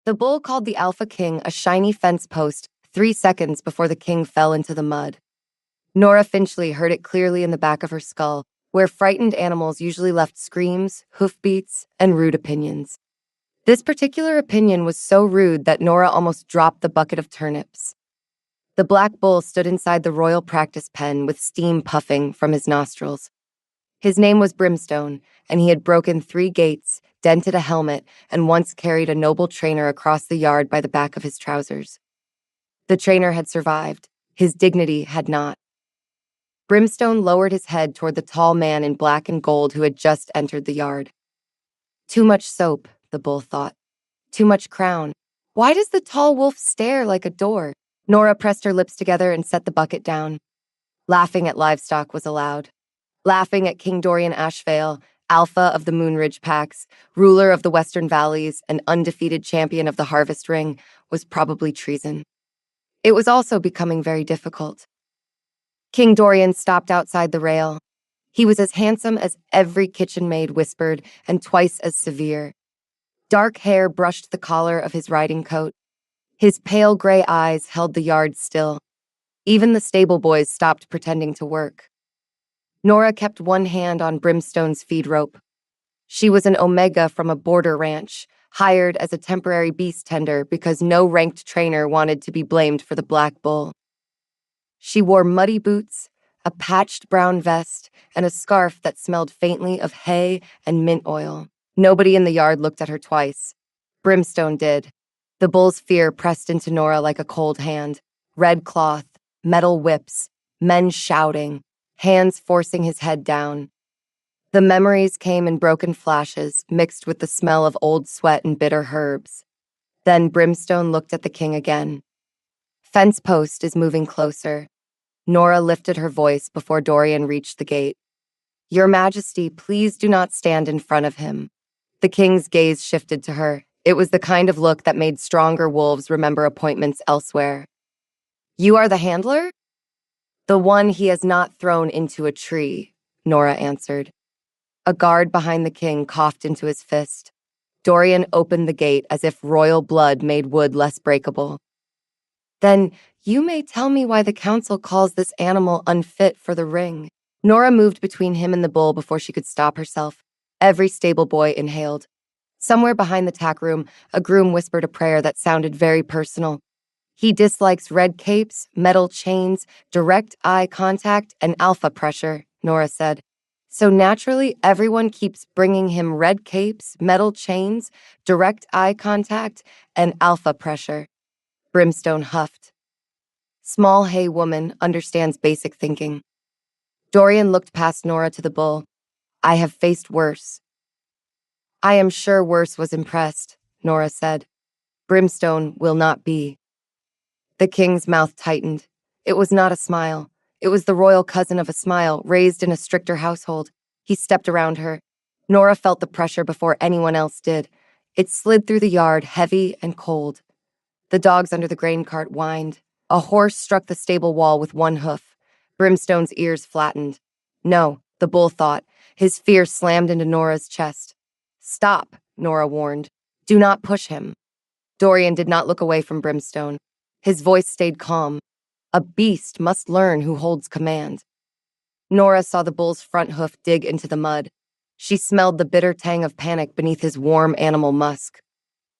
The bull called the Alpha King a shiny fence post 3 seconds before the king fell into the mud. Nora Finchley heard it clearly in the back of her skull, where frightened animals usually left screams, hoofbeats, and rude opinions. This particular opinion was so rude that Nora almost dropped the bucket of turnips. The black bull stood inside the royal practice pen with steam puffing from his nostrils. His name was Brimstone, and he had broken 3 gates, dented a helmet, and once carried a noble trainer across the yard by the back of his trousers. The trainer had survived. His dignity had not. Brimstone lowered his head toward the tall man in black and gold who had just entered the yard. Too much soap, the bull thought. Too much crown. Why does the tall wolf stare like a door? Nora pressed her lips together and set the bucket down. Laughing at livestock was allowed. Laughing at King Dorian Ashvale, alpha of the Moonridge packs, ruler of the Western Valleys, and undefeated champion of the Harvest Ring, was probably treason. It was also becoming very difficult. King Dorian stopped outside the rail. He was as handsome as every kitchen maid whispered, and twice as severe. Dark hair brushed the collar of his riding coat. His pale gray eyes held the yard still. Even the stable boys stopped pretending to work. Nora kept one hand on Brimstone's feed rope. She was an Omega from a border ranch, hired as a temporary beast tender because no ranked trainer wanted to be blamed for the black bull. She wore muddy boots, a patched brown vest, and a scarf that smelled faintly of hay and mint oil. Nobody in the yard looked at her twice. Brimstone did. The bull's fear pressed into Nora like a cold hand. Red cloth, metal whips, men shouting, hands forcing his head down. The memories came in broken flashes, mixed with the smell of old sweat and bitter herbs. Then Brimstone looked at the king again. Fence post is moving closer. Nora lifted her voice before Dorian reached the gate. Your Majesty, please do not stand in front of him. The king's gaze shifted to her. It was the kind of look that made stronger wolves remember appointments elsewhere. You are the handler? The one he has not thrown into a tree, Nora answered. A guard behind the king coughed into his fist. Dorian opened the gate as if royal blood made wood less breakable. Then you may tell me why the council calls this animal unfit for the ring. Nora moved between him and the bull before she could stop herself. Every stable boy inhaled. Somewhere behind the tack room, a groom whispered a prayer that sounded very personal. He dislikes red capes, metal chains, direct eye contact, and alpha pressure, Nora said. So naturally, everyone keeps bringing him red capes, metal chains, direct eye contact, and alpha pressure. Brimstone huffed. Small hay woman understands basic thinking. Dorian looked past Nora to the bull. I have faced worse. I am sure worse was impressed, Nora said. Brimstone will not be. The king's mouth tightened. It was not a smile. It was the royal cousin of a smile, raised in a stricter household. He stepped around her. Nora felt the pressure before anyone else did. It slid through the yard, heavy and cold. The dogs under the grain cart whined. A horse struck the stable wall with one hoof. Brimstone's ears flattened. No, the bull thought. His fear slammed into Nora's chest. Stop, Nora warned. Do not push him. Dorian did not look away from Brimstone. His voice stayed calm. A beast must learn who holds command. Nora saw the bull's front hoof dig into the mud. She smelled the bitter tang of panic beneath his warm animal musk.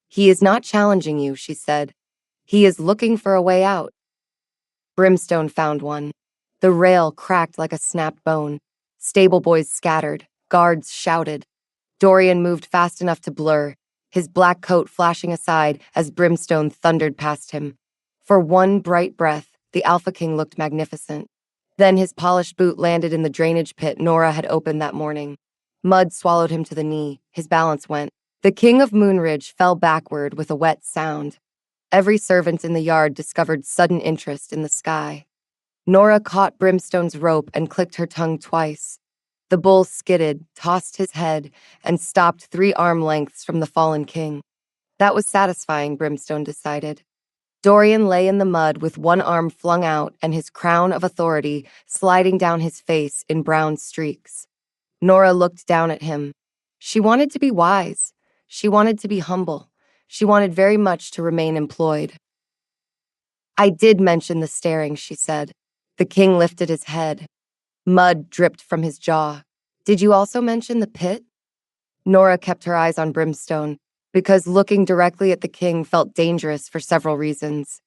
He is not challenging you, she said. He is looking for a way out. Brimstone found one. The rail cracked like a snapped bone. Stable boys scattered. Guards shouted. Dorian moved fast enough to blur, his black coat flashing aside as Brimstone thundered past him. For one bright breath, the Alpha King looked magnificent. Then his polished boot landed in the drainage pit Nora had opened that morning. Mud swallowed him to the knee. His balance went. The King of Moonridge fell backward with a wet sound. Every servant in the yard discovered sudden interest in the sky. Nora caught Brimstone's rope and clicked her tongue twice. The bull skidded, tossed his head, and stopped 3 arm lengths from the fallen king. That was satisfying, Brimstone decided. Dorian lay in the mud with one arm flung out and his crown of authority sliding down his face in brown streaks. Nora looked down at him. She wanted to be wise. She wanted to be humble. She wanted very much to remain employed. I did mention the staring, she said. The king lifted his head. Mud dripped from his jaw. Did you also mention the pit? Nora kept her eyes on Brimstone, because looking directly at the king felt dangerous for several reasons.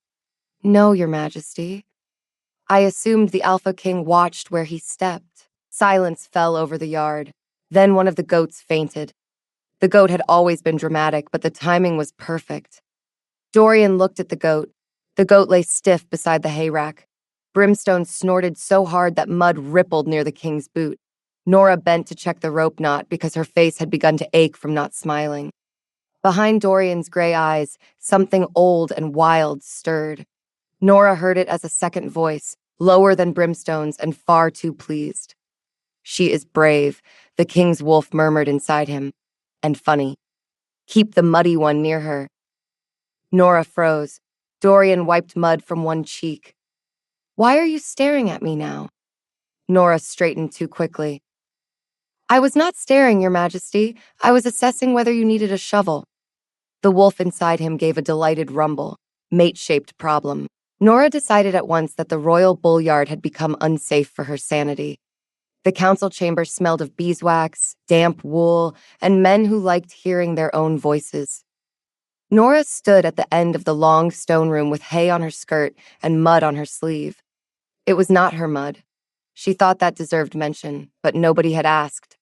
No, Your Majesty. I assumed the Alpha King watched where he stepped. Silence fell over the yard. Then one of the goats fainted. The goat had always been dramatic, but the timing was perfect. Dorian looked at the goat. The goat lay stiff beside the hay rack. Brimstone snorted so hard that mud rippled near the king's boot. Nora bent to check the rope knot because her face had begun to ache from not smiling. Behind Dorian's gray eyes, something old and wild stirred. Nora heard it as a second voice, lower than Brimstone's and far too pleased. She is brave, the king's wolf murmured inside him. And funny. Keep the muddy one near her. Nora froze. Dorian wiped mud from one cheek. Why are you staring at me now? Nora straightened too quickly. I was not staring, Your Majesty. I was assessing whether you needed a shovel. The wolf inside him gave a delighted rumble. Mate-shaped problem. Nora decided at once that the royal bullyard had become unsafe for her sanity. The council chamber smelled of beeswax, damp wool, and men who liked hearing their own voices. Nora stood at the end of the long stone room with hay on her skirt and mud on her sleeve. It was not her mud. She thought that deserved mention, but nobody had asked.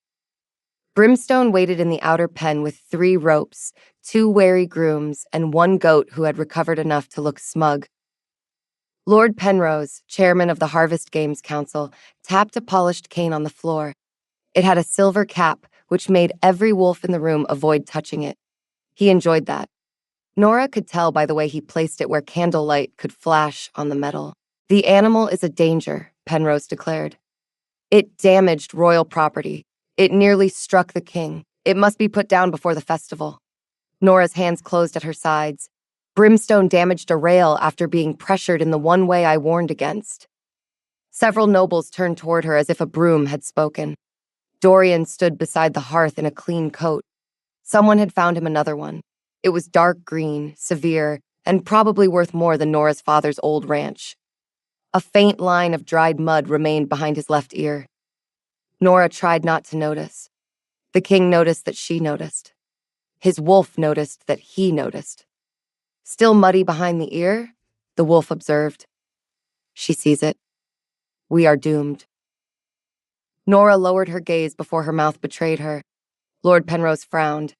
Brimstone waited in the outer pen with 3 ropes, 2 wary grooms, and 1 goat who had recovered enough to look smug. Lord Penrose, chairman of the Harvest Games Council, tapped a polished cane on the floor. It had a silver cap, which made every wolf in the room avoid touching it. He enjoyed that. Nora could tell by the way he placed it where candlelight could flash on the metal. The animal is a danger, Penrose declared. It damaged royal property. It nearly struck the king. It must be put down before the festival. Nora's hands closed at her sides. Brimstone damaged a rail after being pressured in the one way I warned against. Several nobles turned toward her as if a broom had spoken. Dorian stood beside the hearth in a clean coat. Someone had found him another one. It was dark green, severe, and probably worth more than Nora's father's old ranch. A faint line of dried mud remained behind his left ear. Nora tried not to notice. The king noticed that she noticed. His wolf noticed that he noticed. Still muddy behind the ear, the wolf observed. She sees it. We are doomed. Nora lowered her gaze before her mouth betrayed her. Lord Penrose frowned.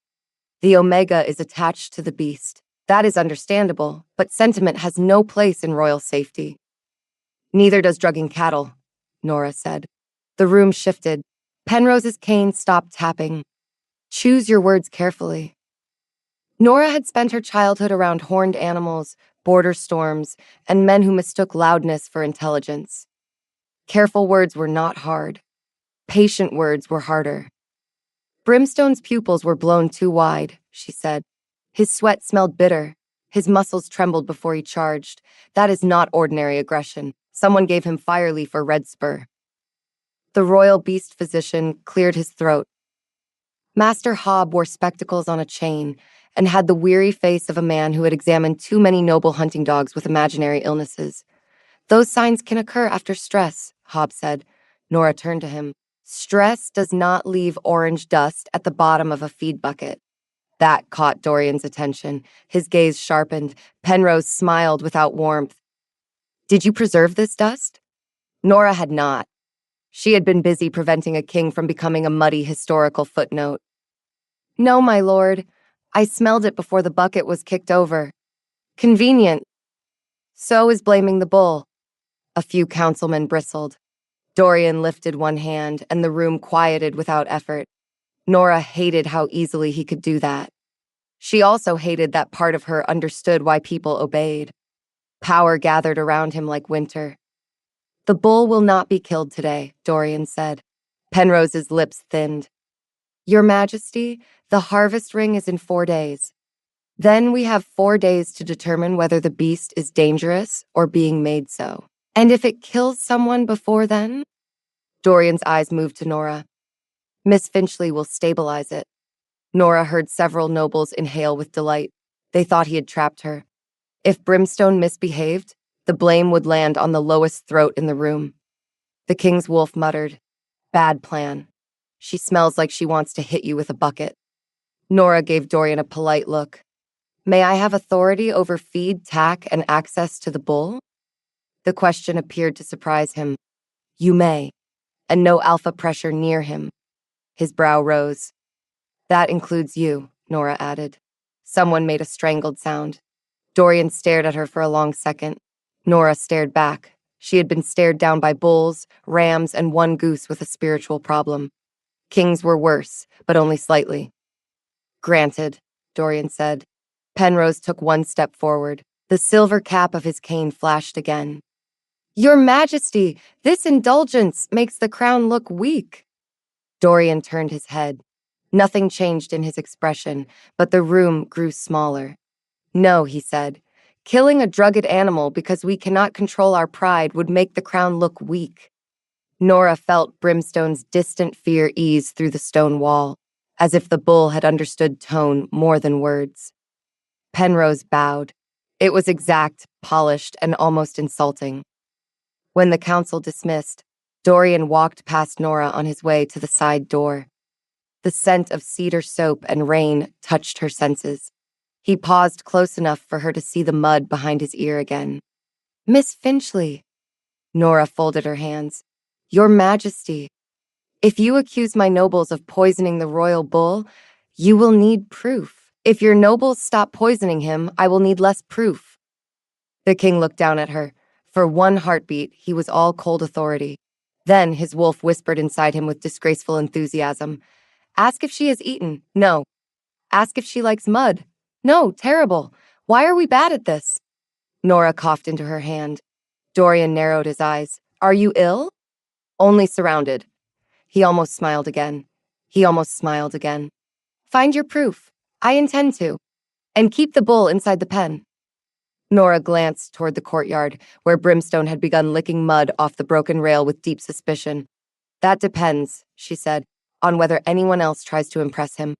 The Omega is attached to the beast. That is understandable, but sentiment has no place in royal safety. Neither does drugging cattle, Nora said. The room shifted. Penrose's cane stopped tapping. Choose your words carefully. Nora had spent her childhood around horned animals, border storms, and men who mistook loudness for intelligence. Careful words were not hard. Patient words were harder. Brimstone's pupils were blown too wide, she said. His sweat smelled bitter. His muscles trembled before he charged. That is not ordinary aggression. Someone gave him fireleaf or red spur. The royal beast physician cleared his throat. Master Hobb wore spectacles on a chain and had the weary face of a man who had examined too many noble hunting dogs with imaginary illnesses. Those signs can occur after stress, Hobb said. Nora turned to him. Stress does not leave orange dust at the bottom of a feed bucket. That caught Dorian's attention. His gaze sharpened. Penrose smiled without warmth. Did you preserve this dust? Nora had not. She had been busy preventing a king from becoming a muddy historical footnote. No, my lord. I smelled it before the bucket was kicked over. Convenient. So is blaming the bull. A few councilmen bristled. Dorian lifted one hand, and the room quieted without effort. Nora hated how easily he could do that. She also hated that part of her understood why people obeyed. Power gathered around him like winter. The bull will not be killed today, Dorian said. Penrose's lips thinned. Your Majesty, the harvest ring is in 4 days. Then we have 4 days to determine whether the beast is dangerous or being made so. And if it kills someone before then? Dorian's eyes moved to Nora. Miss Finchley will stabilize it. Nora heard several nobles inhale with delight. They thought he had trapped her. If Brimstone misbehaved, the blame would land on the lowest throat in the room. The king's wolf muttered, "Bad plan. She smells like she wants to hit you with a bucket." Nora gave Dorian a polite look. "May I have authority over feed, tack, and access to the bull?" The question appeared to surprise him. "You may, and no alpha pressure near him." His brow rose. "That includes you," Nora added. Someone made a strangled sound. Dorian stared at her for a long second. Nora stared back. She had been stared down by bulls, rams, and one goose with a spiritual problem. Kings were worse, but only slightly. "Granted," Dorian said. Penrose took one step forward. The silver cap of his cane flashed again. "Your Majesty, this indulgence makes the crown look weak." Dorian turned his head. Nothing changed in his expression, but the room grew smaller. "No," he said. "Killing a drugged animal because we cannot control our pride would make the crown look weak." Nora felt Brimstone's distant fear ease through the stone wall, as if the bull had understood tone more than words. Penrose bowed. It was exact, polished, and almost insulting. When the council dismissed, Dorian walked past Nora on his way to the side door. The scent of cedar soap and rain touched her senses. He paused close enough for her to see the mud behind his ear again. "Miss Finchley." Nora folded her hands. "Your Majesty, if you accuse my nobles of poisoning the royal bull, you will need proof. If your nobles stop poisoning him, I will need less proof." The king looked down at her. For one heartbeat, he was all cold authority. Then his wolf whispered inside him with disgraceful enthusiasm. "Ask if she has eaten. No. Ask if she likes mud. No, terrible. Why are we bad at this?" Nora coughed into her hand. Dorian narrowed his eyes. "Are you ill?" "Only surrounded." He almost smiled again. He almost smiled again. "Find your proof. I intend to. And keep the bull inside the pen." Nora glanced toward the courtyard, where Brimstone had begun licking mud off the broken rail with deep suspicion. "That depends," she said, "on whether anyone else tries to impress him."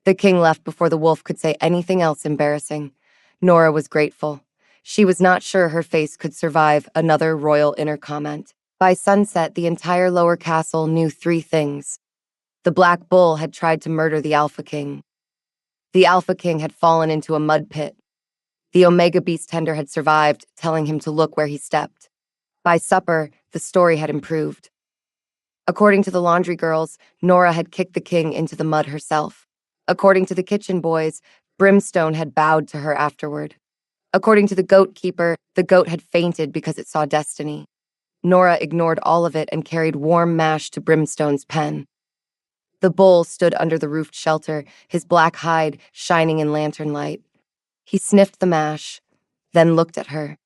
The king left before the wolf could say anything else embarrassing. Nora was grateful. She was not sure her face could survive another royal inner comment. By sunset, the entire lower castle knew 3 things. The Black Bull had tried to murder the Alpha King. The Alpha King had fallen into a mud pit. The Omega Beast Tender had survived, telling him to look where he stepped. By supper, the story had improved. According to the laundry girls, Nora had kicked the king into the mud herself. According to the kitchen boys, Brimstone had bowed to her afterward. According to the goat keeper, the goat had fainted because it saw destiny. Nora ignored all of it and carried warm mash to Brimstone's pen. The bull stood under the roofed shelter, his black hide shining in lantern light. He sniffed the mash, then looked at her.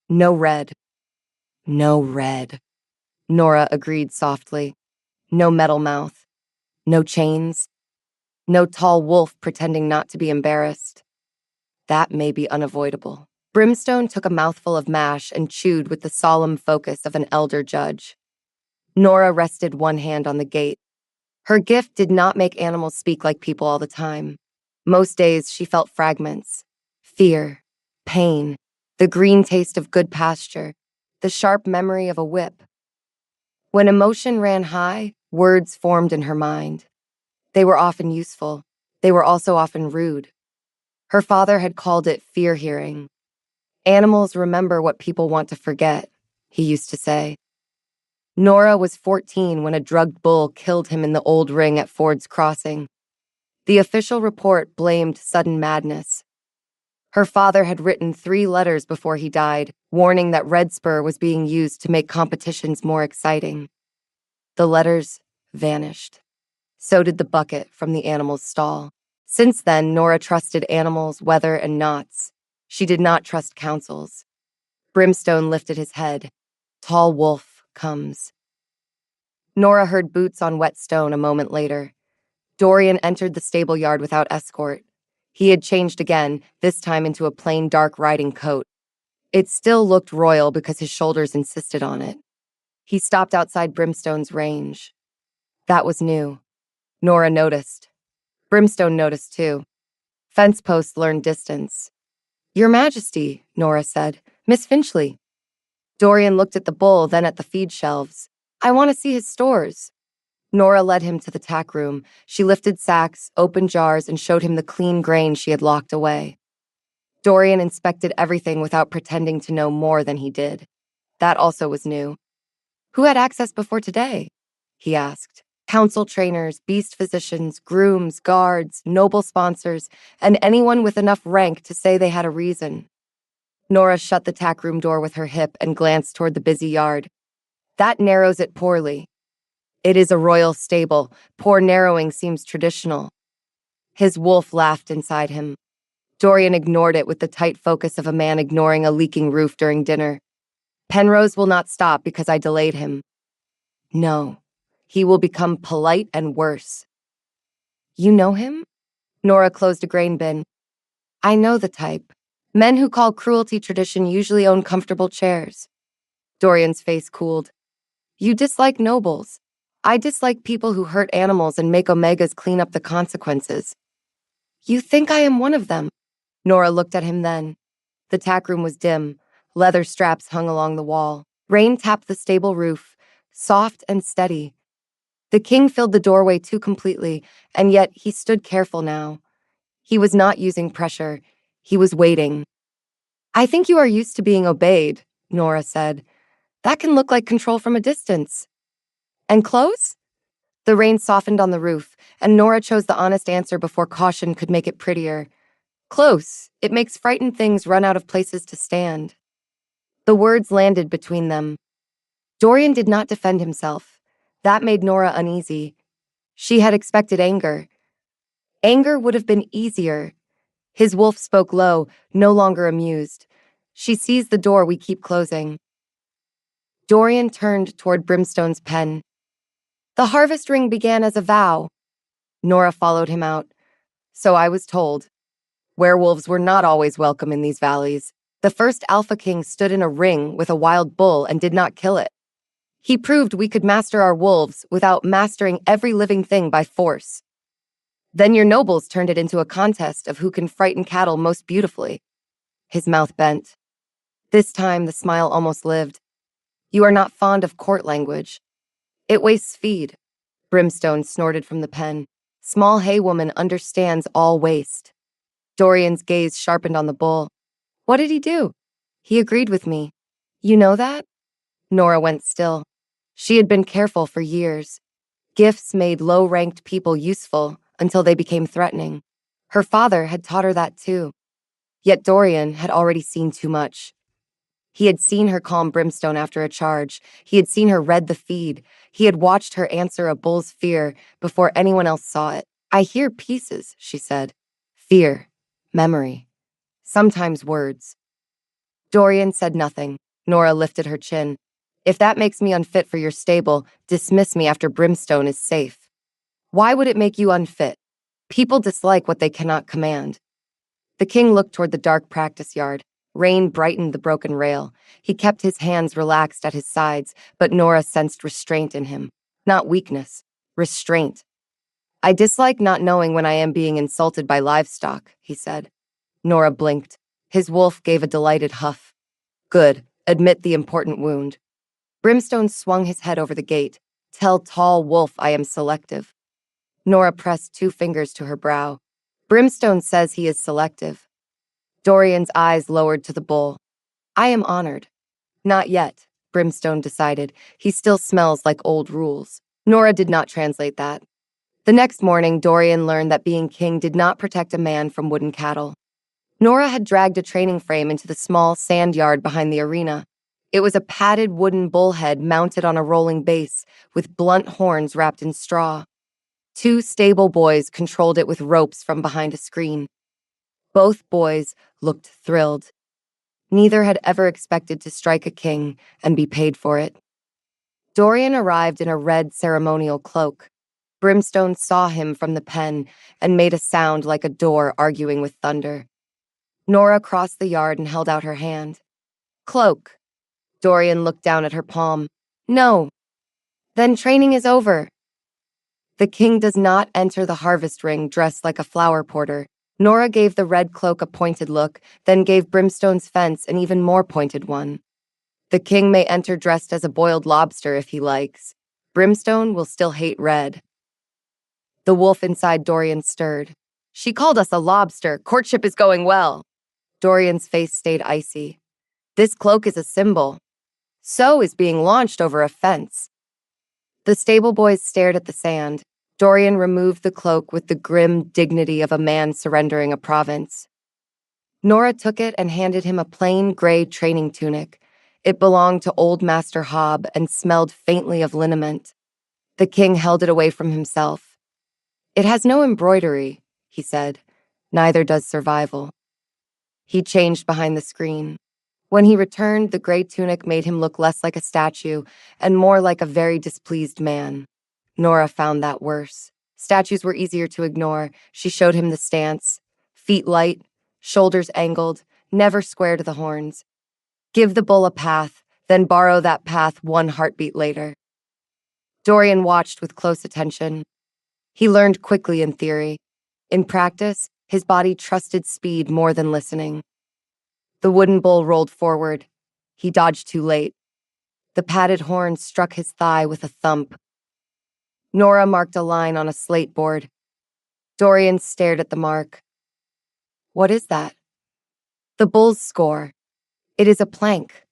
"No red. No red," Nora agreed softly. "No metal mouth. No chains. No tall wolf pretending not to be embarrassed. That may be unavoidable." Brimstone took a mouthful of mash and chewed with the solemn focus of an elder judge. Nora rested one hand on the gate. Her gift did not make animals speak like people all the time. Most days she felt fragments. Fear, pain, the green taste of good pasture, the sharp memory of a whip. When emotion ran high, words formed in her mind. They were often useful. They were also often rude. Her father had called it fear-hearing. "Animals remember what people want to forget," he used to say. Nora was 14 when a drugged bull killed him in the old ring at Ford's Crossing. The official report blamed sudden madness. Her father had written 3 letters before he died, warning that Red Spur was being used to make competitions more exciting. The letters vanished. So did the bucket from the animal's stall. Since then, Nora trusted animals, weather, and knots. She did not trust councils. Brimstone lifted his head. "Tall wolf comes." Nora heard boots on wet stone a moment later. Dorian entered the stable yard without escort. He had changed again, this time into a plain dark riding coat. It still looked royal because his shoulders insisted on it. He stopped outside Brimstone's range. That was new. Nora noticed. Brimstone noticed too. Fence post learned distance. Your Majesty, Nora said. Miss Finchley. Dorian looked at the bull, then at the feed shelves. I want to see his stores. Nora led him to the tack room. She lifted sacks, opened jars, and showed him the clean grain she had locked away. Dorian inspected everything without pretending to know more than he did. That also was new. Who had access before today? He asked. Council trainers, beast physicians, grooms, guards, noble sponsors, and anyone with enough rank to say they had a reason. Nora shut the tack room door with her hip and glanced toward the busy yard. That narrows it poorly. It is a royal stable. Poor narrowing seems traditional. His wolf laughed inside him. Dorian ignored it with the tight focus of a man ignoring a leaking roof during dinner. Penrose will not stop because I delayed him. No, he will become polite and worse. You know him? Nora closed a grain bin. I know the type. Men who call cruelty tradition usually own comfortable chairs. Dorian's face cooled. You dislike nobles. I dislike people who hurt animals and make omegas clean up the consequences. You think I am one of them? Nora looked at him then. The tack room was dim. Leather straps hung along the wall. Rain tapped the stable roof, soft and steady. The king filled the doorway too completely, and yet he stood careful now. He was not using pressure. He was waiting. I think you are used to being obeyed, Nora said. That can look like control from a distance. And close? The rain softened on the roof, and Nora chose the honest answer before caution could make it prettier. Close. It makes frightened things run out of places to stand. The words landed between them. Dorian did not defend himself. That made Nora uneasy. She had expected anger. Anger would have been easier. His wolf spoke low, no longer amused. She sees the door we keep closing. Dorian turned toward Brimstone's pen. The harvest ring began as a vow. Nora followed him out. So I was told. Werewolves were not always welcome in these valleys. The first Alpha King stood in a ring with a wild bull and did not kill it. He proved we could master our wolves without mastering every living thing by force. Then your nobles turned it into a contest of who can frighten cattle most beautifully. His mouth bent. This time the smile almost lived. You are not fond of court language. It wastes feed. Brimstone snorted from the pen. Small hay woman understands all waste. Dorian's gaze sharpened on the bull. What did he do? He agreed with me. You know that? Nora went still. She had been careful for years. Gifts made low-ranked people useful until they became threatening. Her father had taught her that too. Yet Dorian had already seen too much. He had seen her calm Brimstone after a charge. He had seen her read the feed. He had watched her answer a bull's fear before anyone else saw it. I hear pieces, she said. Fear. Memory. Sometimes words. Dorian said nothing. Nora lifted her chin. If that makes me unfit for your stable, dismiss me after Brimstone is safe. Why would it make you unfit? People dislike what they cannot command. The king looked toward the dark practice yard. Rain brightened the broken rail. He kept his hands relaxed at his sides, but Nora sensed restraint in him. Not weakness. Restraint. I dislike not knowing when I am being insulted by livestock, he said. Nora blinked. His wolf gave a delighted huff. Good. Admit the important wound. Brimstone swung his head over the gate. Tell tall wolf I am selective. Nora pressed 2 fingers to her brow. Brimstone says he is selective. Dorian's eyes lowered to the bull. I am honored. Not yet, Brimstone decided. He still smells like old rules. Nora did not translate that. The next morning, Dorian learned that being king did not protect a man from wooden cattle. Nora had dragged a training frame into the small sand yard behind the arena. It was a padded wooden bullhead mounted on a rolling base with blunt horns wrapped in straw. 2 stable boys controlled it with ropes from behind a screen. Both boys looked thrilled. Neither had ever expected to strike a king and be paid for it. Dorian arrived in a red ceremonial cloak. Brimstone saw him from the pen and made a sound like a door arguing with thunder. Nora crossed the yard and held out her hand. Cloak. Dorian looked down at her palm. No. Then training is over. The king does not enter the harvest ring dressed like a flower porter. Nora gave the red cloak a pointed look, then gave Brimstone's fence an even more pointed one. The king may enter dressed as a boiled lobster if he likes. Brimstone will still hate red. The wolf inside Dorian stirred. She called us a lobster. Courtship is going well. Dorian's face stayed icy. This cloak is a symbol. So is being launched over a fence. The stable boys stared at the sand. Dorian removed the cloak with the grim dignity of a man surrendering a province. Nora took it and handed him a plain gray training tunic. It belonged to old Master Hobb and smelled faintly of liniment. The king held it away from himself. It has no embroidery, he said. Neither does survival. He changed behind the screen. When he returned, the gray tunic made him look less like a statue and more like a very displeased man. Nora found that worse. Statues were easier to ignore. She showed him the stance. Feet light, shoulders angled, never square to the horns. Give the bull a path, then borrow that path one heartbeat later. Dorian watched with close attention. He learned quickly in theory. In practice, his body trusted speed more than listening. The wooden bull rolled forward. He dodged too late. The padded horn struck his thigh with a thump. Nora marked a line on a slate board. Dorian stared at the mark. What is that? The bull's score. It is a plank.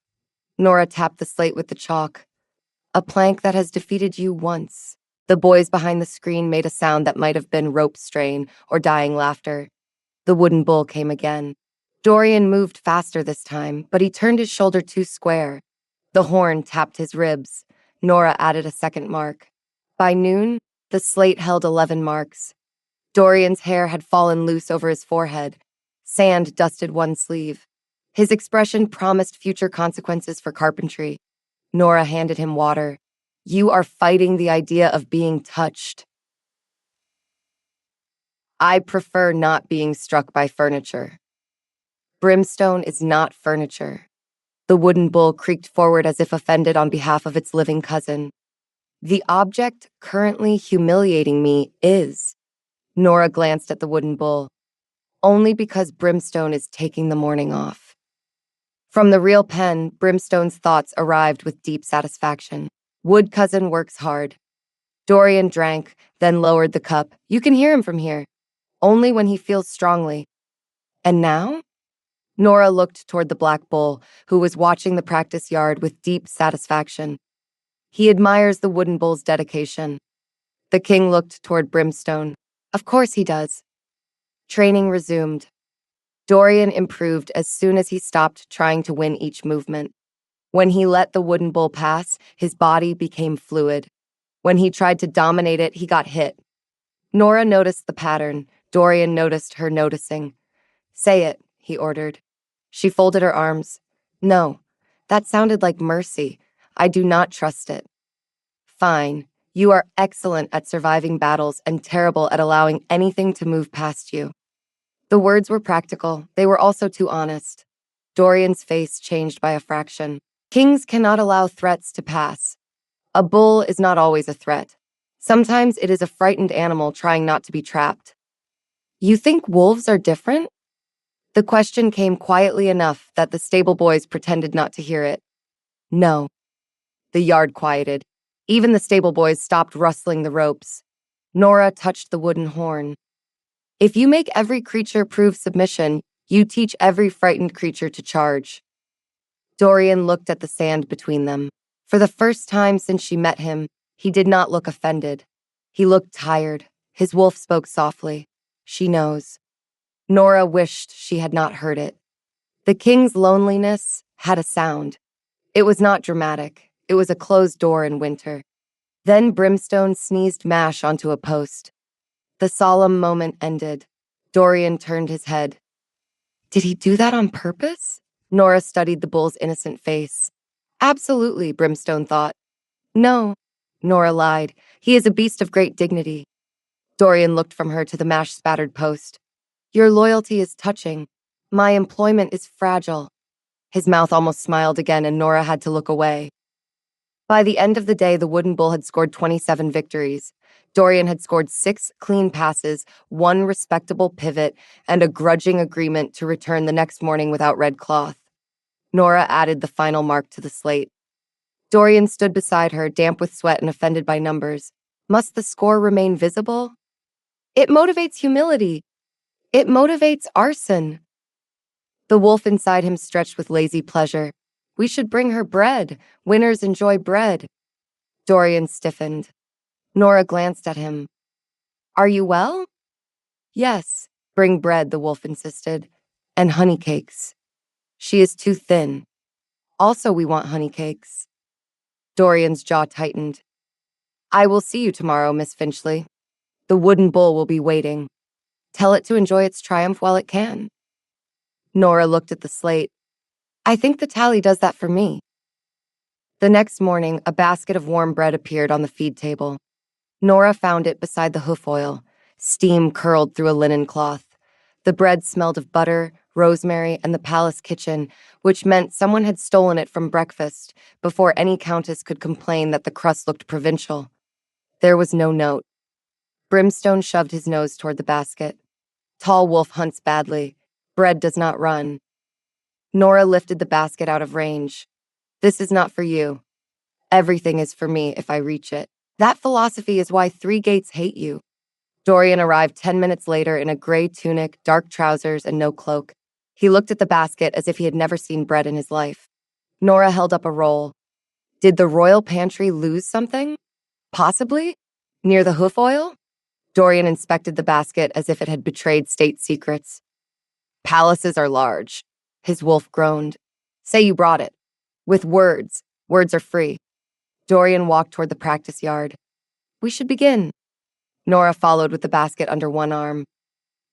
Nora tapped the slate with the chalk. A plank that has defeated you once. The boys behind the screen made a sound that might have been rope strain or dying laughter. The wooden bull came again. Dorian moved faster this time, but he turned his shoulder too square. The horn tapped his ribs. Nora added a second mark. By noon, the slate held 11 marks. Dorian's hair had fallen loose over his forehead. Sand dusted one sleeve. His expression promised future consequences for carpentry. Nora handed him water. You are fighting the idea of being touched. I prefer not being struck by furniture. Brimstone is not furniture. The wooden bull creaked forward as if offended on behalf of its living cousin. The object currently humiliating me is. Nora glanced at the wooden bull. Only because Brimstone is taking the morning off. From the real pen, Brimstone's thoughts arrived with deep satisfaction. Wood cousin works hard. Dorian drank, then lowered the cup. You can hear him from here. Only when he feels strongly. And now? Nora looked toward the black bull, who was watching the practice yard with deep satisfaction. He admires the wooden bull's dedication. The king looked toward Brimstone. Of course he does. Training resumed. Dorian improved as soon as he stopped trying to win each movement. When he let the wooden bull pass, his body became fluid. When he tried to dominate it, he got hit. Nora noticed the pattern. Dorian noticed her noticing. Say it, he ordered. She folded her arms. No, that sounded like mercy. I do not trust it. Fine. You are excellent at surviving battles and terrible at allowing anything to move past you. The words were practical. They were also too honest. Dorian's face changed by a fraction. Kings cannot allow threats to pass. A bull is not always a threat. Sometimes it is a frightened animal trying not to be trapped. You think wolves are different? The question came quietly enough that the stable boys pretended not to hear it. No. The yard quieted. Even the stable boys stopped rustling the ropes. Nora touched the wooden horn. If you make every creature prove submission, you teach every frightened creature to charge. Dorian looked at the sand between them. For the first time since she met him, he did not look offended. He looked tired. His wolf spoke softly. She knows. Nora wished she had not heard it. The king's loneliness had a sound. It was not dramatic. It was a closed door in winter. Then Brimstone sneezed mash onto a post. The solemn moment ended. Dorian turned his head. Did he do that on purpose? Nora studied the bull's innocent face. Absolutely, Brimstone thought. No, Nora lied. He is a beast of great dignity. Dorian looked from her to the mash-spattered post. Your loyalty is touching. My employment is fragile. His mouth almost smiled again, and Nora had to look away. By the end of the day, the wooden bull had scored 27 victories. Dorian had scored 6 clean passes, 1 respectable pivot, and a grudging agreement to return the next morning without red cloth. Nora added the final mark to the slate. Dorian stood beside her, damp with sweat and offended by numbers. Must the score remain visible? It motivates humility. It motivates arson. The wolf inside him stretched with lazy pleasure. We should bring her bread. Winners enjoy bread. Dorian stiffened. Nora glanced at him. Are you well? Yes. Bring bread, the wolf insisted. And honey cakes. She is too thin. Also, we want honey cakes. Dorian's jaw tightened. I will see you tomorrow, Miss Finchley. The wooden bull will be waiting. Tell it to enjoy its triumph while it can. Nora looked at the slate. I think the tally does that for me. The next morning, a basket of warm bread appeared on the feed table. Nora found it beside the hoof oil. Steam curled through a linen cloth. The bread smelled of butter, rosemary, and the palace kitchen, which meant someone had stolen it from breakfast before any countess could complain that the crust looked provincial. There was no note. Brimstone shoved his nose toward the basket. Tall wolf hunts badly. Bread does not run. Nora lifted the basket out of range. This is not for you. Everything is for me if I reach it. That philosophy is why 3 gates hate you. Dorian arrived 10 minutes later in a gray tunic, dark trousers, and no cloak. He looked at the basket as if he had never seen bread in his life. Nora held up a roll. Did the royal pantry lose something? Possibly? Near the hoof oil? Dorian inspected the basket as if it had betrayed state secrets. Palaces are large. His wolf groaned. Say you brought it. With words. Words are free. Dorian walked toward the practice yard. We should begin. Nora followed with the basket under one arm.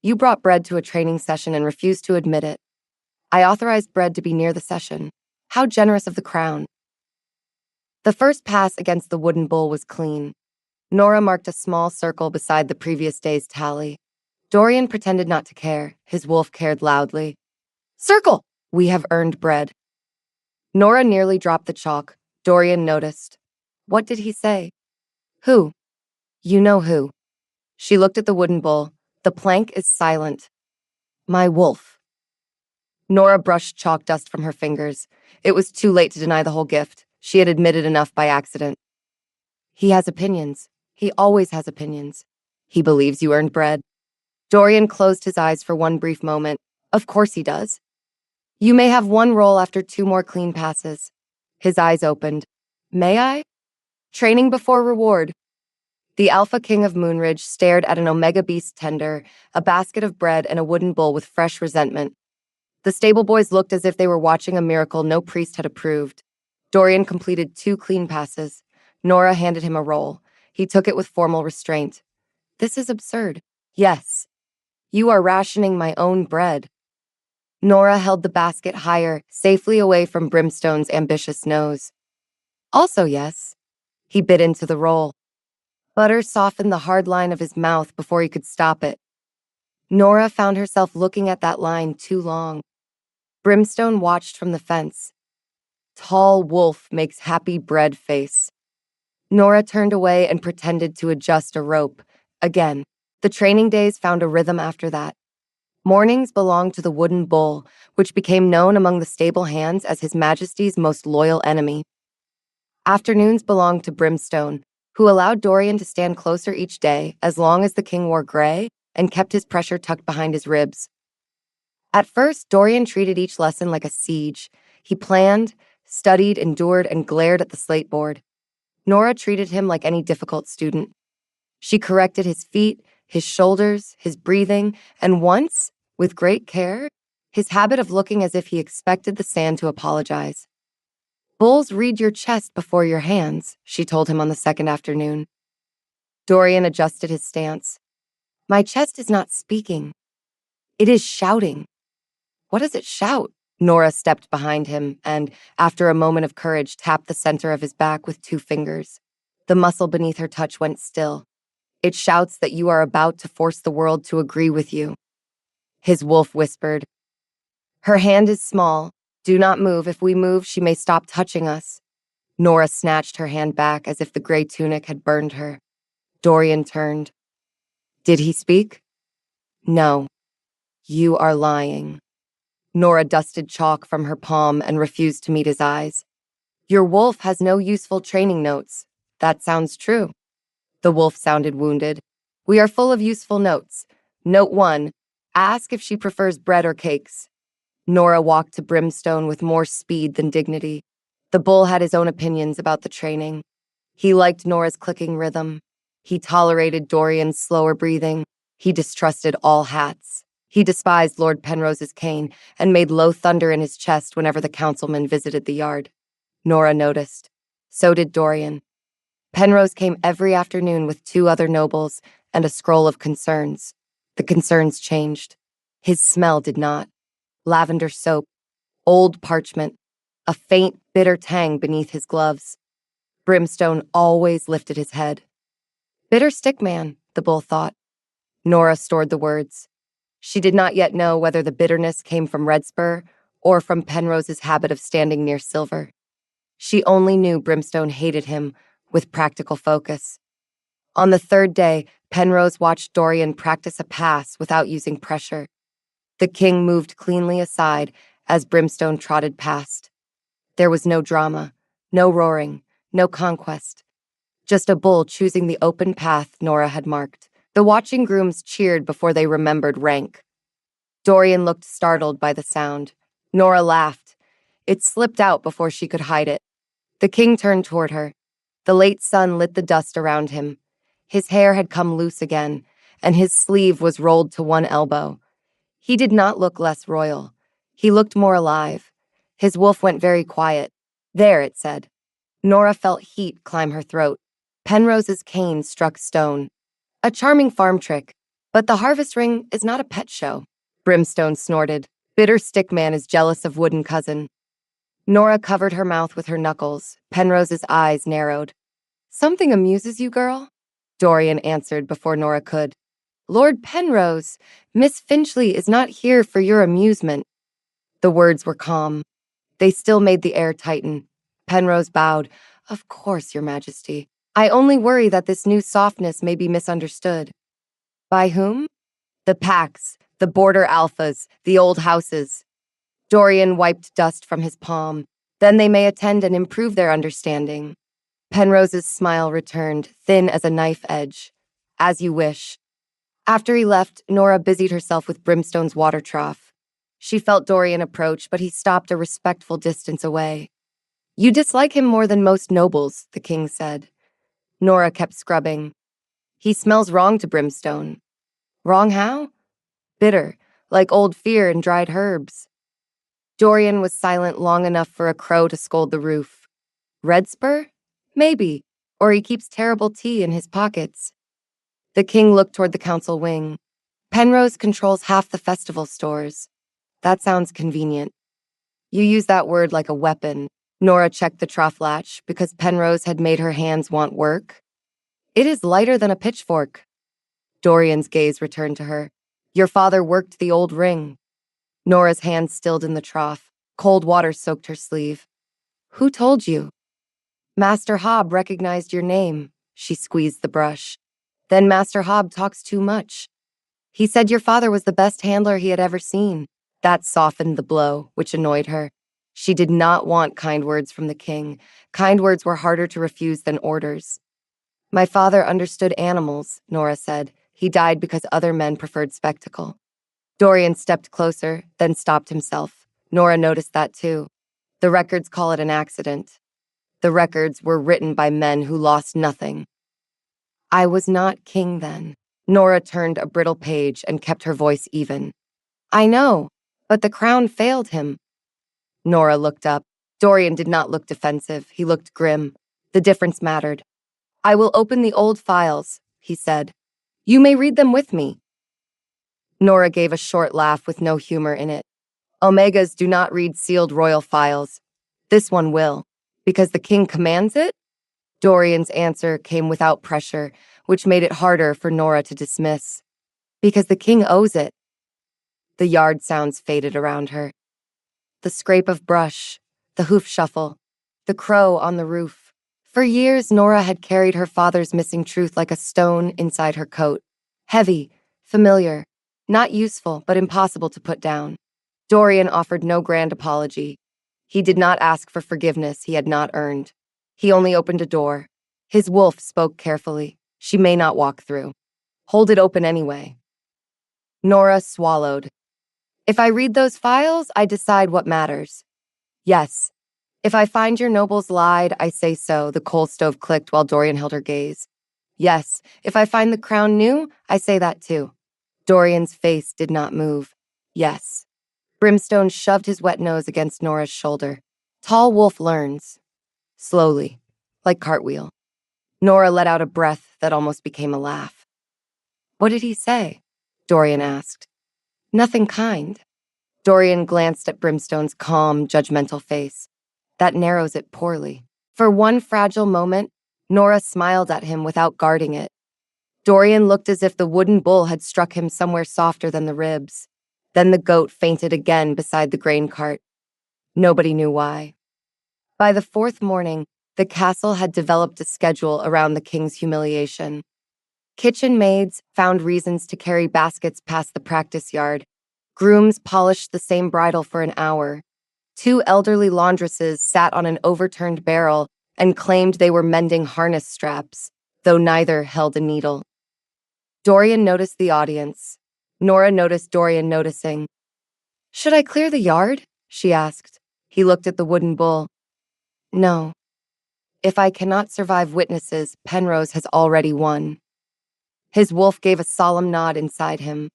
You brought bread to a training session and refused to admit it. I authorized bread to be near the session. How generous of the crown. The first pass against the wooden bull was clean. Nora marked a small circle beside the previous day's tally. Dorian pretended not to care. His wolf cared loudly. Circle! We have earned bread. Nora nearly dropped the chalk. Dorian noticed. What did he say? Who? You know who. She looked at the wooden bull. The plank is silent. My wolf. Nora brushed chalk dust from her fingers. It was too late to deny the whole gift. She had admitted enough by accident. He has opinions. He always has opinions. He believes you earned bread. Dorian closed his eyes for one brief moment. Of course he does. You may have one roll after 2 more clean passes. His eyes opened. May I? Training before reward. The Alpha King of Moonridge stared at an Omega Beast tender, a basket of bread, and a wooden bull with fresh resentment. The stable boys looked as if they were watching a miracle no priest had approved. Dorian completed 2 clean passes. Nora handed him a roll. He took it with formal restraint. This is absurd. Yes. You are rationing my own bread. Nora held the basket higher, safely away from Brimstone's ambitious nose. Also yes. He bit into the roll. Butter softened the hard line of his mouth before he could stop it. Nora found herself looking at that line too long. Brimstone watched from the fence. Tall wolf makes happy bread face. Nora turned away and pretended to adjust a rope. Again, the training days found a rhythm after that. Mornings belonged to the wooden bull, which became known among the stable hands as His Majesty's most loyal enemy. Afternoons belonged to Brimstone, who allowed Dorian to stand closer each day as long as the king wore gray and kept his pressure tucked behind his ribs. At first, Dorian treated each lesson like a siege. He planned, studied, endured, and glared at the slate board. Nora treated him like any difficult student. She corrected his feet, his shoulders, his breathing, and once, with great care, his habit of looking as if he expected the sand to apologize. Bulls read your chest before your hands, she told him on the second afternoon. Dorian adjusted his stance. My chest is not speaking. It is shouting. What does it shout? Nora stepped behind him and, after a moment of courage, tapped the center of his back with 2 fingers. The muscle beneath her touch went still. It shouts that you are about to force the world to agree with you. His wolf whispered. Her hand is small. Do not move. If we move, she may stop touching us. Nora snatched her hand back as if the gray tunic had burned her. Dorian turned. Did he speak? No. You are lying. Nora dusted chalk from her palm and refused to meet his eyes. Your wolf has no useful training notes. That sounds true. The wolf sounded wounded. We are full of useful notes. Note 1. Ask if she prefers bread or cakes. Nora walked to Brimstone with more speed than dignity. The bull had his own opinions about the training. He liked Nora's clicking rhythm. He tolerated Dorian's slower breathing. He distrusted all hats. He despised Lord Penrose's cane and made low thunder in his chest whenever the councilman visited the yard. Nora noticed. So did Dorian. Penrose came every afternoon with 2 other nobles and a scroll of concerns. The concerns changed. His smell did not. Lavender soap, old parchment, a faint, bitter tang beneath his gloves. Brimstone always lifted his head. Bitter stick man, the bull thought. Nora stored the words. She did not yet know whether the bitterness came from Redspur or from Penrose's habit of standing near Silver. She only knew Brimstone hated him with practical focus. On the 3rd day, Penrose watched Dorian practice a pass without using pressure. The king moved cleanly aside as Brimstone trotted past. There was no drama, no roaring, no conquest. Just a bull choosing the open path Nora had marked. The watching grooms cheered before they remembered rank. Dorian looked startled by the sound. Nora laughed. It slipped out before she could hide it. The king turned toward her. The late sun lit the dust around him. His hair had come loose again, and his sleeve was rolled to one elbow. He did not look less royal. He looked more alive. His wolf went very quiet. There, it said. Nora felt heat climb her throat. Penrose's cane struck stone. A charming farm trick, but the harvest ring is not a pet show. Brimstone snorted. Bitter stickman is jealous of wooden cousin. Nora covered her mouth with her knuckles. Penrose's eyes narrowed. Something amuses you, girl? Dorian answered before Nora could. Lord Penrose, Miss Finchley is not here for your amusement. The words were calm. They still made the air tighten. Penrose bowed. Of course, Your Majesty. I only worry that this new softness may be misunderstood. By whom? The packs, the border alphas, the old houses. Dorian wiped dust from his palm. Then they may attend and improve their understanding. Penrose's smile returned, thin as a knife edge. As you wish. After he left, Nora busied herself with Brimstone's water trough. She felt Dorian approach, but he stopped a respectful distance away. You dislike him more than most nobles, the king said. Nora kept scrubbing. He smells wrong to Brimstone. Wrong how? Bitter, like old fear and dried herbs. Dorian was silent long enough for a crow to scold the roof. Redspur? Maybe, or he keeps terrible tea in his pockets. The king looked toward the council wing. Penrose controls half the festival stores. That sounds convenient. You use that word like a weapon. Nora checked the trough latch because Penrose had made her hands want work. It is lighter than a pitchfork. Dorian's gaze returned to her. Your father worked the old ring. Nora's hand stilled in the trough. Cold water soaked her sleeve. Who told you? Master Hobb recognized your name. She squeezed the brush. Then Master Hobb talks too much. He said your father was the best handler he had ever seen. That softened the blow, which annoyed her. She did not want kind words from the king. Kind words were harder to refuse than orders. My father understood animals, Nora said. He died because other men preferred spectacle. Dorian stepped closer, then stopped himself. Nora noticed that too. The records call it an accident. The records were written by men who lost nothing. I was not king then. Nora turned a brittle page and kept her voice even. I know, but the crown failed him. Nora looked up. Dorian did not look defensive. He looked grim. The difference mattered. I will open the old files, he said. You may read them with me. Nora gave a short laugh with no humor in it. Omegas do not read sealed royal files. This one will. Because the king commands it? Dorian's answer came without pressure, which made it harder for Nora to dismiss. Because the king owes it. The yard sounds faded around her. The scrape of brush, the hoof shuffle, the crow on the roof. For years, Nora had carried her father's missing truth like a stone inside her coat. Heavy, familiar, not useful, but impossible to put down. Dorian offered no grand apology. He did not ask for forgiveness he had not earned. He only opened a door. His wolf spoke carefully. She may not walk through. Hold it open anyway. Nora swallowed. If I read those files, I decide what matters. Yes. If I find your nobles lied, I say so, the coal stove clicked while Dorian held her gaze. Yes. If I find the crown new, I say that too. Dorian's face did not move. Yes. Brimstone shoved his wet nose against Nora's shoulder. Tall wolf learns. Slowly, like cartwheel. Nora let out a breath that almost became a laugh. What did he say? Dorian asked. Nothing kind. Dorian glanced at Brimstone's calm, judgmental face. That narrows it poorly. For one fragile moment, Nora smiled at him without guarding it. Dorian looked as if the wooden bull had struck him somewhere softer than the ribs. Then the goat fainted again beside the grain cart. Nobody knew why. By the fourth morning, the castle had developed a schedule around the king's humiliation. Kitchen maids found reasons to carry baskets past the practice yard. Grooms polished the same bridle for an hour. Two elderly laundresses sat on an overturned barrel and claimed they were mending harness straps, though neither held a needle. Dorian noticed the audience. Nora noticed Dorian noticing. Should I clear the yard? She asked. He looked at the wooden bull. No. If I cannot survive witnesses, Penrose has already won. His wolf gave a solemn nod inside him.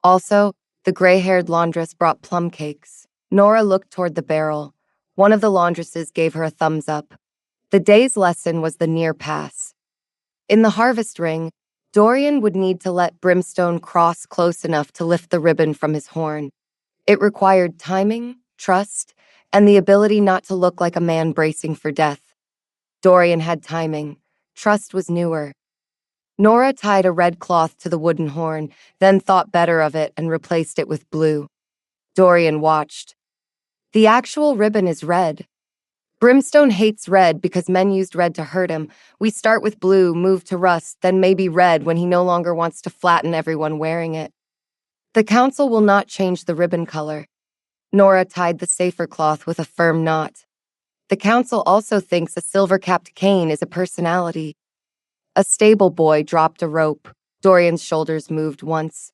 Also, the gray-haired laundress brought plum cakes. Nora looked toward the barrel. One of the laundresses gave her a thumbs up. The day's lesson was the near pass. In the harvest ring, Dorian would need to let Brimstone cross close enough to lift the ribbon from his horn. It required timing, trust, and the ability not to look like a man bracing for death. Dorian had timing. Trust was newer. Nora tied a red cloth to the wooden horn, then thought better of it and replaced it with blue. Dorian watched. The actual ribbon is red. Brimstone hates red because men used red to hurt him. We start with blue, move to rust, then maybe red when he no longer wants to flatten everyone wearing it. The council will not change the ribbon color. Nora tied the safer cloth with a firm knot. The council also thinks a silver-capped cane is a personality. A stable boy dropped a rope. Dorian's shoulders moved once.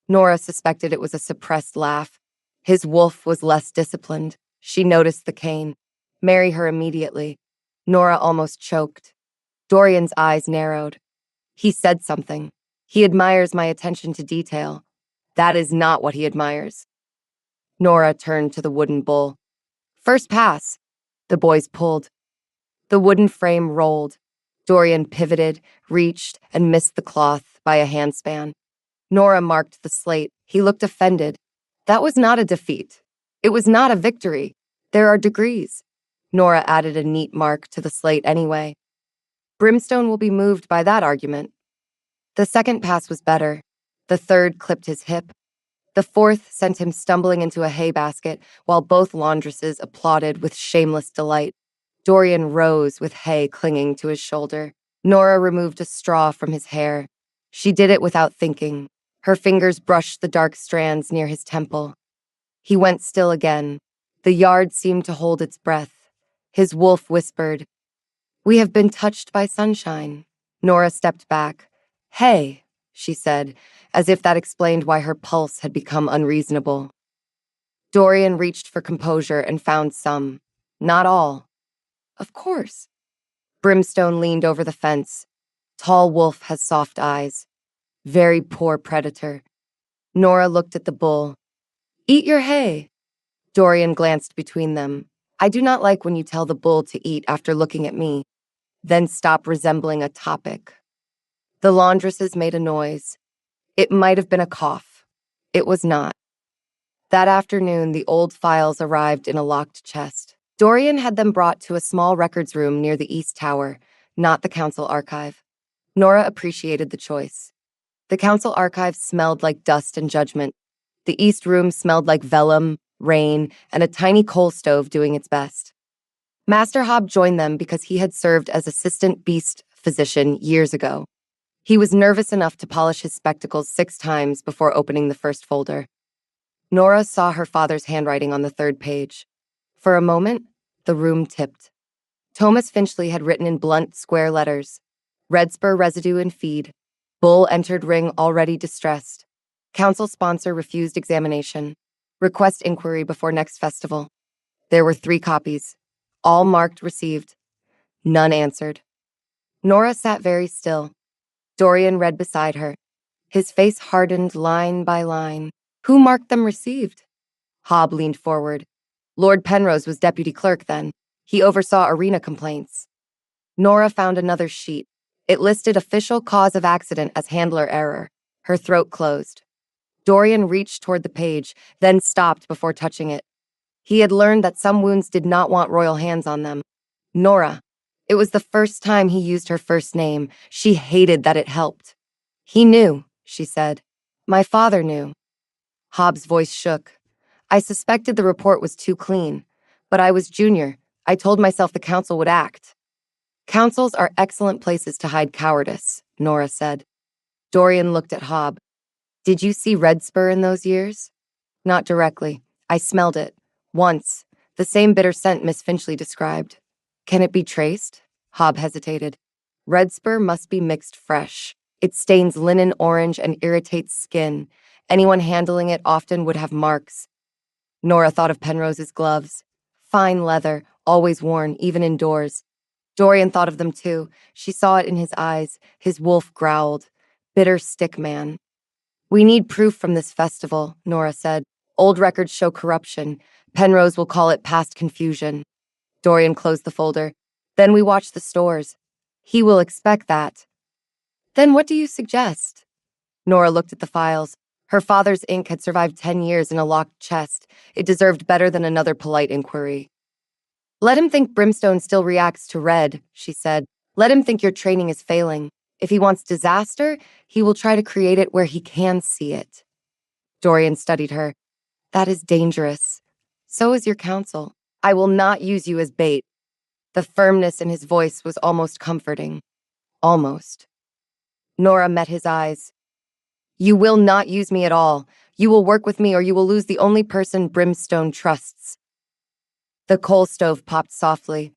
Nora suspected it was a suppressed laugh. His wolf was less disciplined. She noticed the cane. Marry her immediately. Nora almost choked. Dorian's eyes narrowed. He said something. He admires my attention to detail. That is not what he admires. Nora turned to the wooden bull. First pass. The boys pulled. The wooden frame rolled. Dorian pivoted, reached, and missed the cloth by a handspan. Nora marked the slate. He looked offended. That was not a defeat. It was not a victory. There are degrees. Nora added a neat mark to the slate anyway. Brimstone will be moved by that argument. The second pass was better. The third clipped his hip. The fourth sent him stumbling into a hay basket, while both laundresses applauded with shameless delight. Dorian rose with hay clinging to his shoulder. Nora removed a straw from his hair. She did it without thinking. Her fingers brushed the dark strands near his temple. He went still again. The yard seemed to hold its breath. His wolf whispered, "We have been touched by sunshine." Nora stepped back. "Hey," she said, as if that explained why her pulse had become unreasonable. Dorian reached for composure and found some. Not all. Of course. Brimstone leaned over the fence. Tall wolf has soft eyes. Very poor predator. Nora looked at the bull. Eat your hay. Dorian glanced between them. I do not like when you tell the bull to eat after looking at me, then stop resembling a topic. The laundresses made a noise. It might have been a cough. It was not. That afternoon, the old files arrived in a locked chest. Dorian had them brought to a small records room near the East Tower, not the council archive. Nora appreciated the choice. The council archive smelled like dust and judgment. The East room smelled like vellum, rain, and a tiny coal stove doing its best. Master Hobb joined them because he had served as assistant beast physician years ago. He was nervous enough to polish his spectacles 6 times before opening the first folder. Nora saw her father's handwriting on the 3rd page. For a moment, the room tipped. Thomas Finchley had written in blunt, square letters, "Red spur residue in feed. Bull entered ring already distressed. Council sponsor refused examination. Request inquiry before next festival." There were 3 copies, all marked received. None answered. Nora sat very still. Dorian read beside her. His face hardened line by line. Who marked them received? Hobb leaned forward. Lord Penrose was deputy clerk then. He oversaw arena complaints. Nora found another sheet. It listed official cause of accident as handler error. Her throat closed. Dorian reached toward the page, then stopped before touching it. He had learned that some wounds did not want royal hands on them. Nora. It was the first time he used her first name. She hated that it helped. He knew, she said. My father knew. Hobbs' voice shook. I suspected the report was too clean, but I was junior. I told myself the council would act. Councils are excellent places to hide cowardice, Nora said. Dorian looked at Hobb. Did you see red spur in those years? Not directly. I smelled it. Once. The same bitter scent Miss Finchley described. Can it be traced? Hobb hesitated. Red spur must be mixed fresh. It stains linen orange and irritates skin. Anyone handling it often would have marks. Nora thought of Penrose's gloves. Fine leather, always worn, even indoors. Dorian thought of them too. She saw it in his eyes. His wolf growled. Bitter stick man. We need proof from this festival, Nora said. Old records show corruption. Penrose will call it past confusion. Dorian closed the folder. Then we watch the stores. He will expect that. Then what do you suggest? Nora looked at the files. Her father's ink had survived 10 years in a locked chest. It deserved better than another polite inquiry. Let him think brimstone still reacts to red, she said. Let him think your training is failing. If he wants disaster, he will try to create it where he can see it. Dorian studied her. That is dangerous. So is your counsel. I will not use you as bait. The firmness in his voice was almost comforting. Almost. Nora met his eyes. You will not use me at all. You will work with me or you will lose the only person Brimstone trusts. The coal stove popped softly.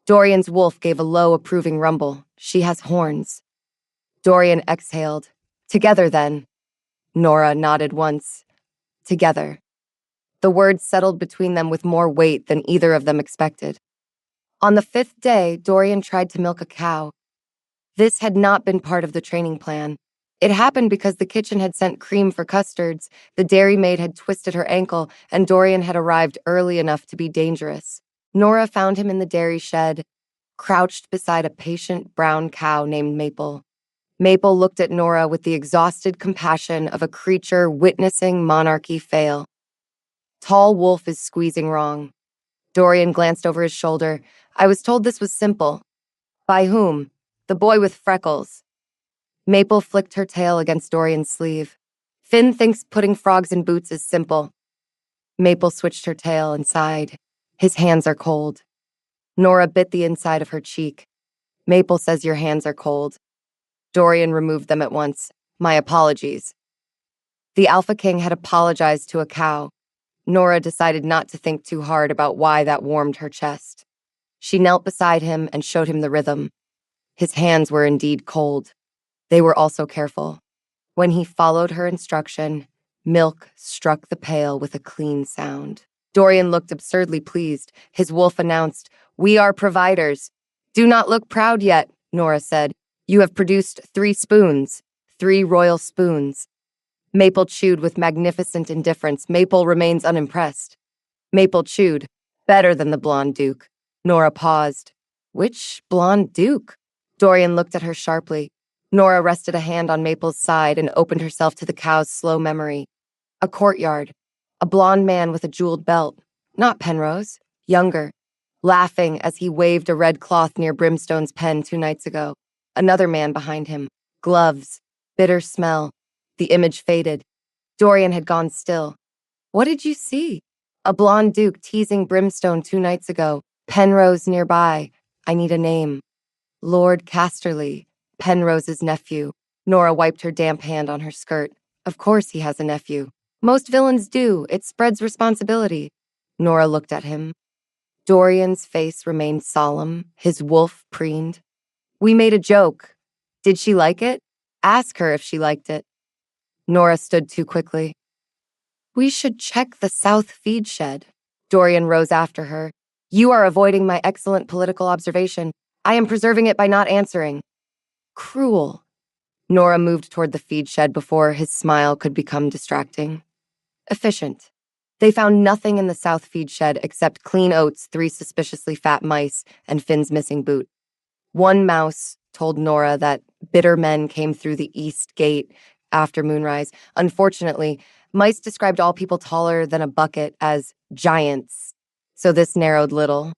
Dorian's wolf gave a low, approving rumble. She has horns. Dorian exhaled. Together, then. Nora nodded once. Together. The words settled between them with more weight than either of them expected. On the 5th day, Dorian tried to milk a cow. This had not been part of the training plan. It happened because the kitchen had sent cream for custards, the dairymaid had twisted her ankle, and Dorian had arrived early enough to be dangerous. Nora found him in the dairy shed, crouched beside a patient brown cow named Maple. Maple looked at Nora with the exhausted compassion of a creature witnessing monarchy fail. Tall wolf is squeezing wrong. Dorian glanced over his shoulder. I was told this was simple. By whom? The boy with freckles. Maple flicked her tail against Dorian's sleeve. Finn thinks putting frogs in boots is simple. Maple switched her tail and sighed. His hands are cold. Nora bit the inside of her cheek. Maple says your hands are cold. Dorian removed them at once. My apologies. The Alpha King had apologized to a cow. Nora decided not to think too hard about why that warmed her chest. She knelt beside him and showed him the rhythm. His hands were indeed cold. They were also careful. When he followed her instruction, milk struck the pail with a clean sound. Dorian looked absurdly pleased. His wolf announced, We are providers. Do not look proud yet, Nora said. You have produced 3 spoons, 3 royal spoons. Maple chewed with magnificent indifference. Maple remains unimpressed. Maple chewed. Better than the blonde duke. Nora paused. Which blonde duke? Dorian looked at her sharply. Nora rested a hand on Maple's side and opened herself to the cow's slow memory. A courtyard. A blonde man with a jeweled belt. Not Penrose. Younger. Laughing as he waved a red cloth near Brimstone's pen 2 nights ago. Another man behind him. Gloves. Bitter smell. The image faded. Dorian had gone still. What did you see? A blonde duke teasing Brimstone 2 nights ago. Penrose nearby. I need a name. Lord Casterly, Penrose's nephew. Nora wiped her damp hand on her skirt. Of course he has a nephew. Most villains do. It spreads responsibility. Nora looked at him. Dorian's face remained solemn, his wolf preened. We made a joke. Did she like it? Ask her if she liked it. Nora stood too quickly. We should check the south feed shed. Dorian rose after her. You are avoiding my excellent political observation. I am preserving it by not answering. Cruel. Nora moved toward the feed shed before his smile could become distracting. Efficient. They found nothing in the south feed shed except clean oats, 3 suspiciously fat mice, and Finn's missing boot. One mouse told Nora that bitter men came through the east gate after moonrise. Unfortunately, mice described all people taller than a bucket as giants, so this narrowed little.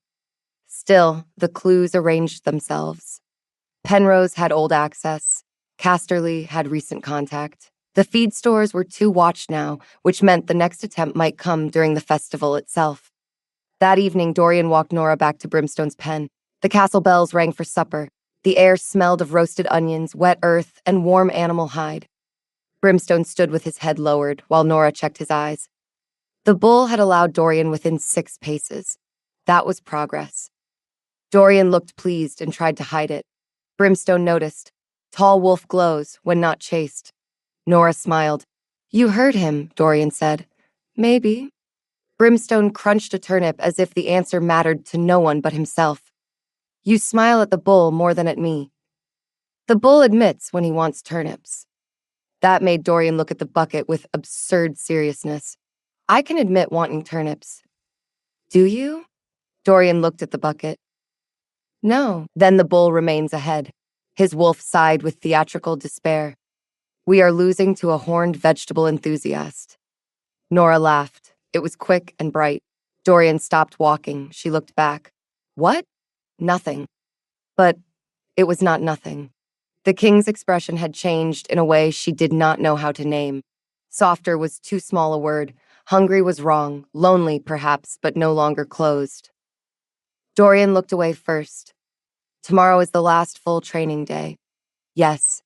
Still, the clues arranged themselves. Penrose had old access. Casterly had recent contact. The feed stores were too watched now, which meant the next attempt might come during the festival itself. That evening, Dorian walked Nora back to Brimstone's pen. The castle bells rang for supper. The air smelled of roasted onions, wet earth, and warm animal hide. Brimstone stood with his head lowered, while Nora checked his eyes. The bull had allowed Dorian within 6 paces. That was progress. Dorian looked pleased and tried to hide it. Brimstone noticed. Tall wolf glows when not chased. Nora smiled. You heard him, Dorian said. Maybe. Brimstone crunched a turnip as if the answer mattered to no one but himself. You smile at the bull more than at me. The bull admits when he wants turnips. That made Dorian look at the bucket with absurd seriousness. I can admit wanting turnips. Do you? Dorian looked at the bucket. No. Then the bull remains ahead. His wolf sighed with theatrical despair. We are losing to a horned vegetable enthusiast. Nora laughed. It was quick and bright. Dorian stopped walking. She looked back. What? Nothing. But it was not nothing. The king's expression had changed in a way she did not know how to name. Softer was too small a word. Hungry was wrong. Lonely, perhaps, but no longer closed. Dorian looked away first. Tomorrow is the last full training day. Yes.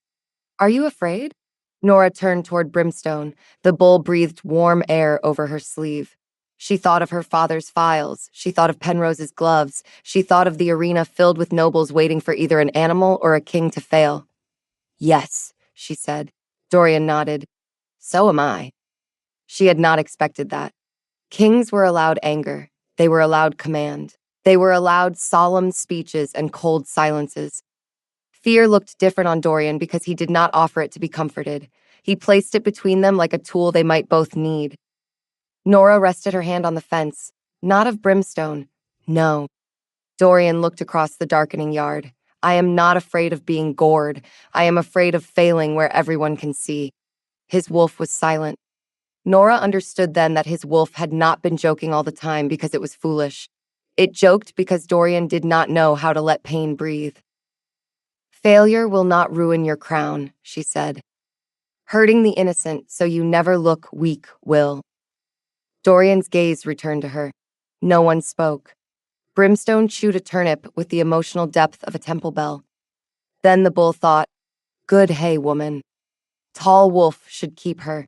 Are you afraid? Nora turned toward Brimstone. The bull breathed warm air over her sleeve. She thought of her father's files. She thought of Penrose's gloves. She thought of the arena filled with nobles waiting for either an animal or a king to fail. Yes, she said. Dorian nodded. So am I. She had not expected that. Kings were allowed anger. They were allowed command. They were allowed solemn speeches and cold silences. Fear looked different on Dorian because he did not offer it to be comforted. He placed it between them like a tool they might both need. Nora rested her hand on the fence. Not of Brimstone. No. Dorian looked across the darkening yard. I am not afraid of being gored. I am afraid of failing where everyone can see. His wolf was silent. Nora understood then that his wolf had not been joking all the time because it was foolish. It joked because Dorian did not know how to let pain breathe. Failure will not ruin your crown, she said. Hurting the innocent so you never look weak will. Dorian's gaze returned to her. No one spoke. Brimstone chewed a turnip with the emotional depth of a temple bell. Then the bull thought, good hay, woman. Tall wolf should keep her.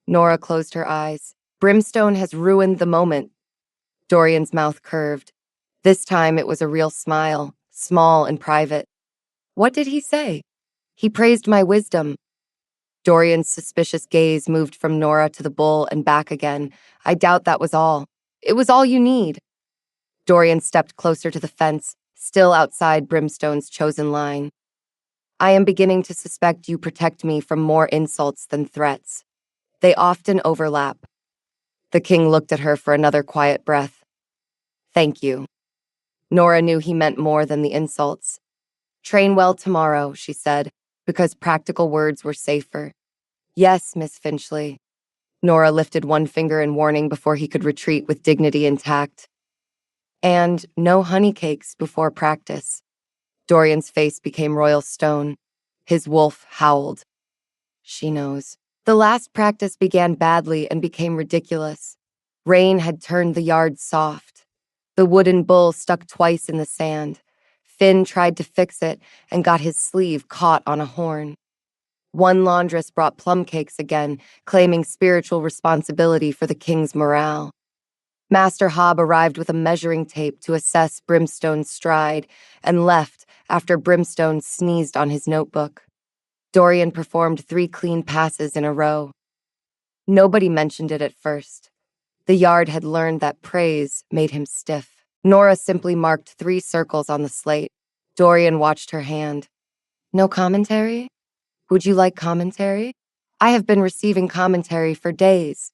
Nora closed her eyes. Brimstone has ruined the moment. Dorian's mouth curved. This time it was a real smile, small and private. What did he say? He praised my wisdom. Dorian's suspicious gaze moved from Nora to the bull and back again. I doubt that was all. It was all you need. Dorian stepped closer to the fence, still outside Brimstone's chosen line. I am beginning to suspect you protect me from more insults than threats. They often overlap. The king looked at her for another quiet breath. Thank you. Nora knew he meant more than the insults. Train well tomorrow, she said, because practical words were safer. Yes, Miss Finchley. Nora lifted one finger in warning before he could retreat with dignity intact. And no honey cakes before practice. Dorian's face became royal stone. His wolf howled. She knows. The last practice began badly and became ridiculous. Rain had turned the yard soft. The wooden bull stuck twice in the sand. Finn tried to fix it and got his sleeve caught on a horn. One laundress brought plum cakes again, claiming spiritual responsibility for the king's morale. Master Hobb arrived with a measuring tape to assess Brimstone's stride and left after Brimstone sneezed on his notebook. Dorian performed 3 clean passes in a row. Nobody mentioned it at first. The yard had learned that praise made him stiff. Nora simply marked 3 circles on the slate. Dorian watched her hand. No commentary? Would you like commentary? I have been receiving commentary for days.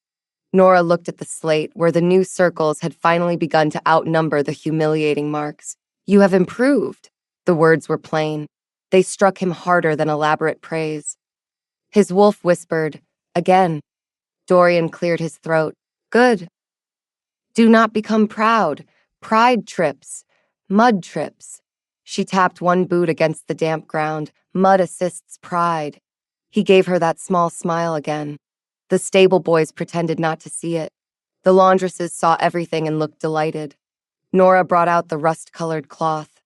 Nora looked at the slate where the new circles had finally begun to outnumber the humiliating marks. You have improved. The words were plain. They struck him harder than elaborate praise. His wolf whispered, again. Dorian cleared his throat. Good. Do not become proud. Pride trips. Mud trips. She tapped one boot against the damp ground. Mud assists pride. He gave her that small smile again. The stable boys pretended not to see it. The laundresses saw everything and looked delighted. Nora brought out the rust-colored cloth.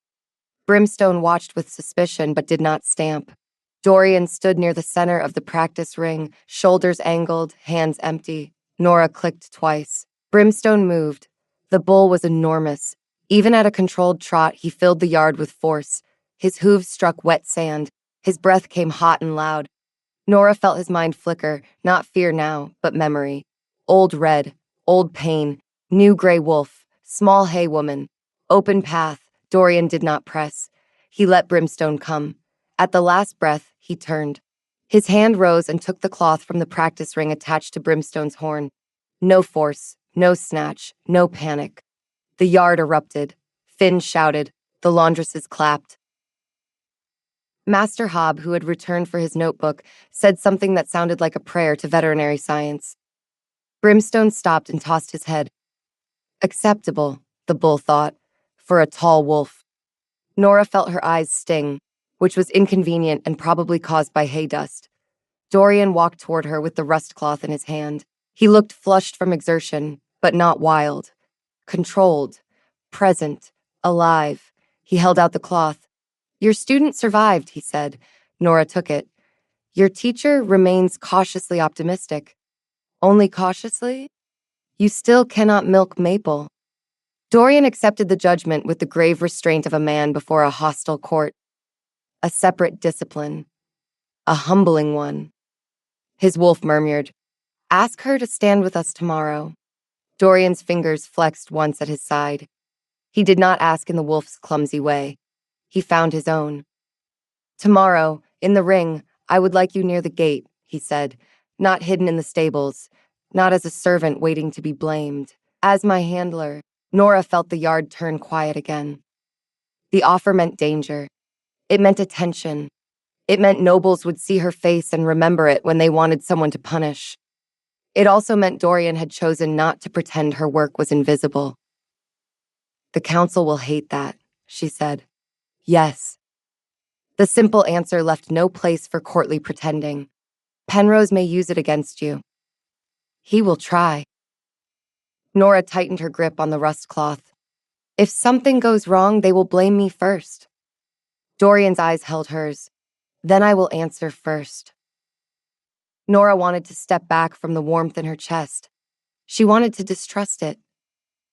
Brimstone watched with suspicion but did not stamp. Dorian stood near the center of the practice ring, shoulders angled, hands empty. Nora clicked twice. Brimstone moved. The bull was enormous. Even at a controlled trot, he filled the yard with force. His hooves struck wet sand. His breath came hot and loud. Nora felt his mind flicker, not fear now, but memory. Old red, old pain, new gray wolf, small hay woman, open path. Dorian did not press. He let Brimstone come. At the last breath, he turned. His hand rose and took the cloth from the practice ring attached to Brimstone's horn. No force, no snatch, no panic. The yard erupted. Finn shouted. The laundresses clapped. Master Hobb, who had returned for his notebook, said something that sounded like a prayer to veterinary science. Brimstone stopped and tossed his head. Acceptable, the bull thought, for a tall wolf. Nora felt her eyes sting, which was inconvenient and probably caused by hay dust. Dorian walked toward her with the rust cloth in his hand. He looked flushed from exertion, but not wild. Controlled, present, alive. He held out the cloth. Your student survived, he said. Nora took it. Your teacher remains cautiously optimistic. Only cautiously? You still cannot milk Maple. Dorian accepted the judgment with the grave restraint of a man before a hostile court. A separate discipline. A humbling one. His wolf murmured, Ask her to stand with us tomorrow. Dorian's fingers flexed once at his side. He did not ask in the wolf's clumsy way. He found his own. Tomorrow, in the ring, I would like you near the gate, he said, not hidden in the stables, not as a servant waiting to be blamed. As my handler. Nora felt the yard turn quiet again. The offer meant danger. It meant attention. It meant nobles would see her face and remember it when they wanted someone to punish. It also meant Dorian had chosen not to pretend her work was invisible. The council will hate that, she said. Yes. The simple answer left no place for courtly pretending. Penrose may use it against you. He will try. Nora tightened her grip on the rust cloth. If something goes wrong, they will blame me first. Dorian's eyes held hers. Then I will answer first. Nora wanted to step back from the warmth in her chest. She wanted to distrust it.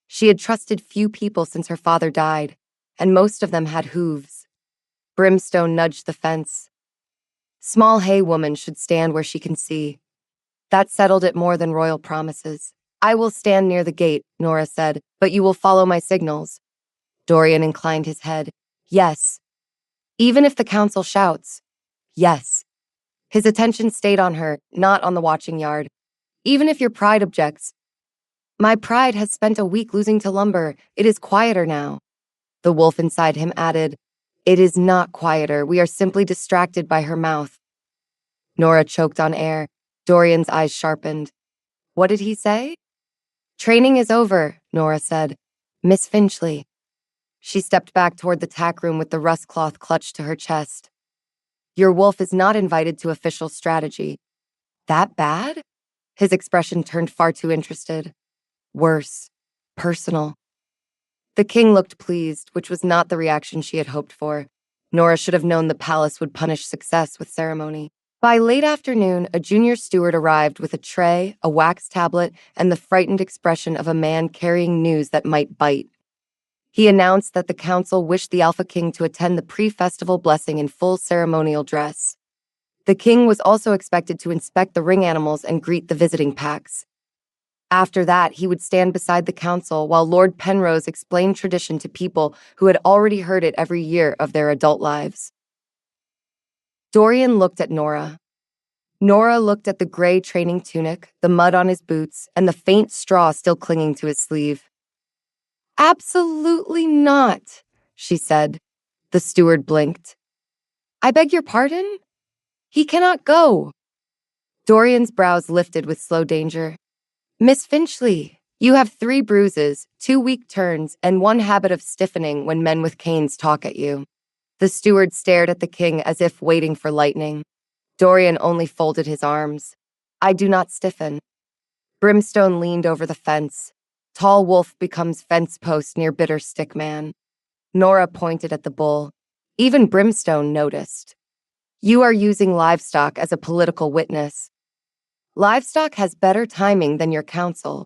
She had trusted few people since her father died, and most of them had hooves. Brimstone nudged the fence. Small hay woman should stand where she can see. That settled it more than royal promises. I will stand near the gate, Nora said, but you will follow my signals. Dorian inclined his head. Yes. Even if the council shouts. Yes. His attention stayed on her, not on the watching yard. Even if your pride objects. My pride has spent a week losing to lumber. It is quieter now. The wolf inside him added, It is not quieter. We are simply distracted by her mouth. Nora choked on air. Dorian's eyes sharpened. What did he say? Training is over, Nora said. Miss Finchley. She stepped back toward the tack room with the rust cloth clutched to her chest. Your wolf is not invited to official strategy. That bad? His expression turned far too interested. Worse. Personal. The king looked pleased, which was not the reaction she had hoped for. Nora should have known the palace would punish success with ceremony. By late afternoon, a junior steward arrived with a tray, a wax tablet, and the frightened expression of a man carrying news that might bite. He announced that the council wished the Alpha King to attend the pre-festival blessing in full ceremonial dress. The king was also expected to inspect the ring animals and greet the visiting packs. After that, he would stand beside the council while Lord Penrose explained tradition to people who had already heard it every year of their adult lives. Dorian looked at Nora. Nora looked at the gray training tunic, the mud on his boots, and the faint straw still clinging to his sleeve. "Absolutely not," she said. The steward blinked. "I beg your pardon? He cannot go." Dorian's brows lifted with slow danger. "Miss Finchley, you have 3 bruises, 2 weak turns, and 1 habit of stiffening when men with canes talk at you." The steward stared at the king as if waiting for lightning. Dorian only folded his arms. "I do not stiffen." Brimstone leaned over the fence. Tall wolf becomes fence post near bitter stick man. Nora pointed at the bull. Even Brimstone noticed. "You are using livestock as a political witness. Livestock has better timing than your council."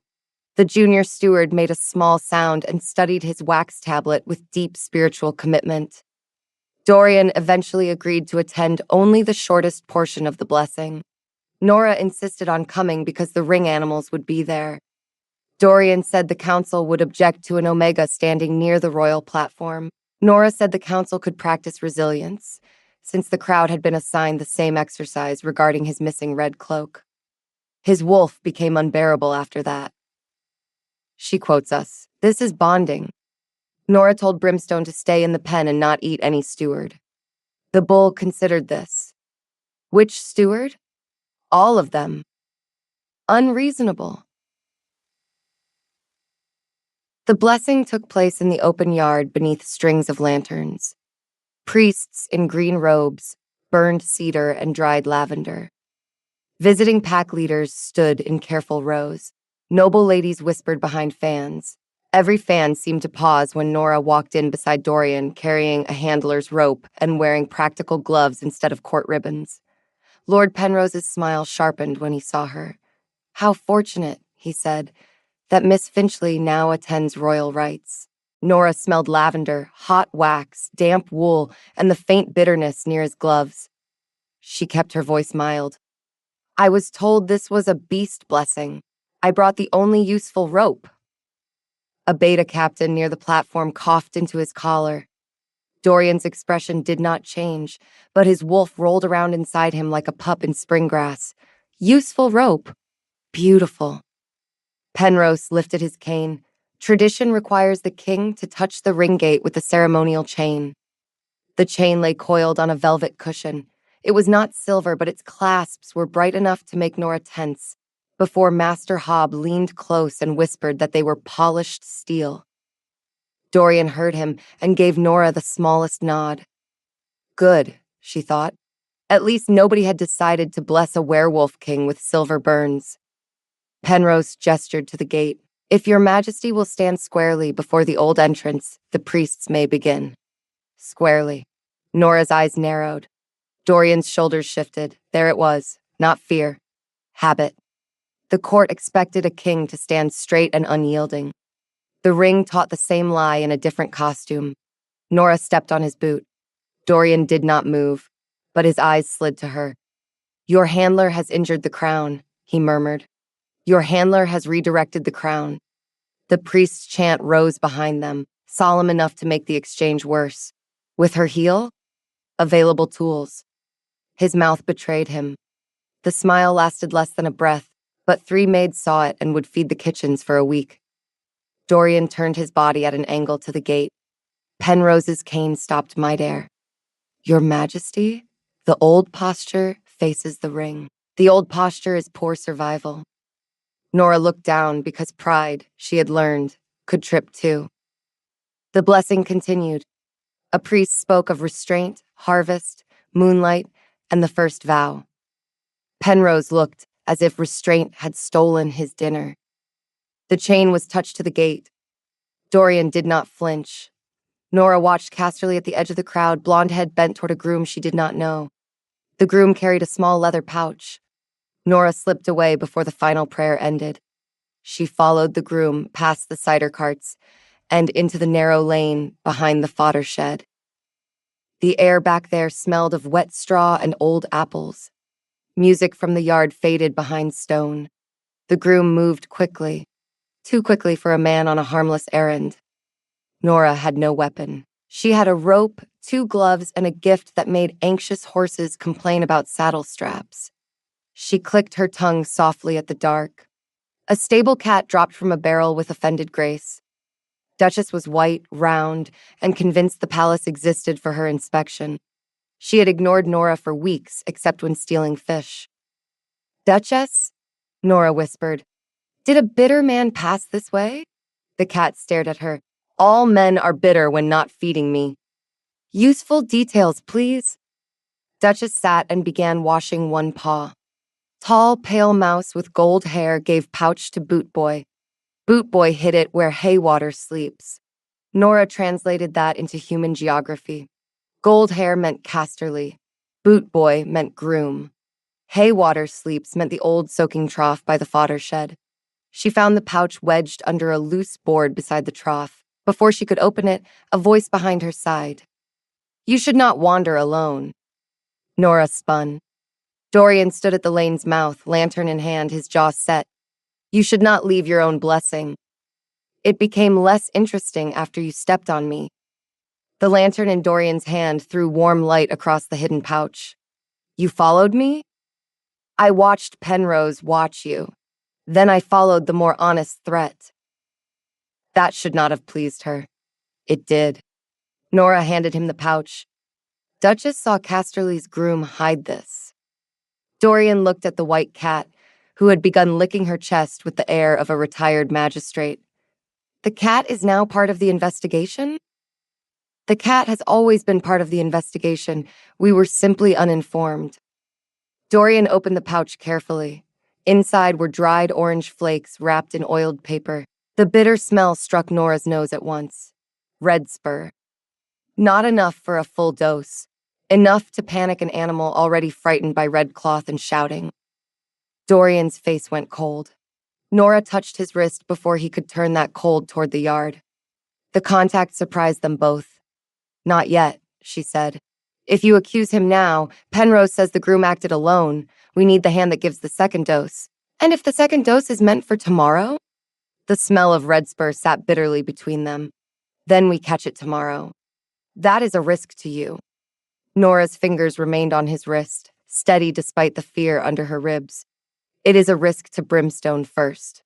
The junior steward made a small sound and studied his wax tablet with deep spiritual commitment. Dorian eventually agreed to attend only the shortest portion of the blessing. Nora insisted on coming because the ring animals would be there. Dorian said the council would object to an omega standing near the royal platform. Nora said the council could practice resilience, since the crowd had been assigned the same exercise regarding his missing red cloak. His wolf became unbearable after that. She quotes us, "This is bonding." Nora told Brimstone to stay in the pen and not eat any steward. The bull considered this. Which steward? All of them. Unreasonable. The blessing took place in the open yard beneath strings of lanterns. Priests in green robes, burned cedar and dried lavender. Visiting pack leaders stood in careful rows. Noble ladies whispered behind fans. Every fan seemed to pause when Nora walked in beside Dorian, carrying a handler's rope and wearing practical gloves instead of court ribbons. Lord Penrose's smile sharpened when he saw her. "How fortunate," he said, "that Miss Finchley now attends royal rites." Nora smelled lavender, hot wax, damp wool, and the faint bitterness near his gloves. She kept her voice mild. "I was told this was a beast blessing. I brought the only useful rope." A beta captain near the platform coughed into his collar. Dorian's expression did not change, but his wolf rolled around inside him like a pup in spring grass. Useful rope. Beautiful. Penrose lifted his cane. Tradition requires the king to touch the ring gate with the ceremonial chain. The chain lay coiled on a velvet cushion. It was not silver, but its clasps were bright enough to make Nora tense, before Master Hobb leaned close and whispered that they were polished steel. Dorian heard him and gave Nora the smallest nod. Good, she thought. At least nobody had decided to bless a werewolf king with silver burns. Penrose gestured to the gate. "If your majesty will stand squarely before the old entrance, the priests may begin." Squarely. Nora's eyes narrowed. Dorian's shoulders shifted. There it was. Not fear. Habit. The court expected a king to stand straight and unyielding. The ring taught the same lie in a different costume. Nora stepped on his boot. Dorian did not move, but his eyes slid to her. "Your handler has injured the crown," he murmured. "Your handler has redirected the crown." The priest's chant rose behind them, solemn enough to make the exchange worse. With her heel? Available tools. His mouth betrayed him. The smile lasted less than a breath, but 3 maids saw it and would feed the kitchens for a week. Dorian turned his body at an angle to the gate. Penrose's cane stopped midair. "Your Majesty, the old posture faces the ring. The old posture is poor survival." Nora looked down because pride, she had learned, could trip too. The blessing continued. A priest spoke of restraint, harvest, moonlight, and the first vow. Penrose looked as if restraint had stolen his dinner. The chain was touched to the gate. Dorian did not flinch. Nora watched Casterly at the edge of the crowd, blonde head bent toward a groom she did not know. The groom carried a small leather pouch. Nora slipped away before the final prayer ended. She followed the groom past the cider carts and into the narrow lane behind the fodder shed. The air back there smelled of wet straw and old apples. Music from the yard faded behind stone. The groom moved quickly, too quickly for a man on a harmless errand. Nora had no weapon. She had a rope, 2 gloves, and a gift that made anxious horses complain about saddle straps. She clicked her tongue softly at the dark. A stable cat dropped from a barrel with offended grace. Duchess was white, round, and convinced the palace existed for her inspection. She had ignored Nora for weeks, except when stealing fish. "Duchess?" Nora whispered. "Did a bitter man pass this way?" The cat stared at her. "All men are bitter when not feeding me." "Useful details, please." Duchess sat and began washing one paw. Tall, pale mouse with gold hair gave pouch to Boot Boy. Boot Boy hid it where Haywater sleeps. Nora translated that into human geography. Gold hair meant Casterly. Boot Boy meant groom. Haywater sleeps meant the old soaking trough by the fodder shed. She found the pouch wedged under a loose board beside the trough. Before she could open it, a voice behind her sighed. "You should not wander alone." Nora spun. Dorian stood at the lane's mouth, lantern in hand, his jaw set. "You should not leave your own blessing. It became less interesting after you stepped on me." The lantern in Dorian's hand threw warm light across the hidden pouch. "You followed me?" "I watched Penrose watch you. Then I followed the more honest threat." That should not have pleased her. It did. Nora handed him the pouch. Duchess saw Casterly's groom hide this. Dorian looked at the white cat, who had begun licking her chest with the air of a retired magistrate. "The cat is now part of the investigation?" "The cat has always been part of the investigation. We were simply uninformed." Dorian opened the pouch carefully. Inside were dried orange flakes wrapped in oiled paper. The bitter smell struck Nora's nose at once. Red spur. Not enough for a full dose. Enough to panic an animal already frightened by red cloth and shouting. Dorian's face went cold. Nora touched his wrist before he could turn that cold toward the yard. The contact surprised them both. "Not yet," she said. "If you accuse him now, Penrose says the groom acted alone. We need the hand that gives the second dose. And if the second dose is meant for tomorrow?" The smell of red spur sat bitterly between them. "Then we catch it tomorrow. That is a risk to you." Nora's fingers remained on his wrist, steady despite the fear under her ribs. "It is a risk to Brimstone first."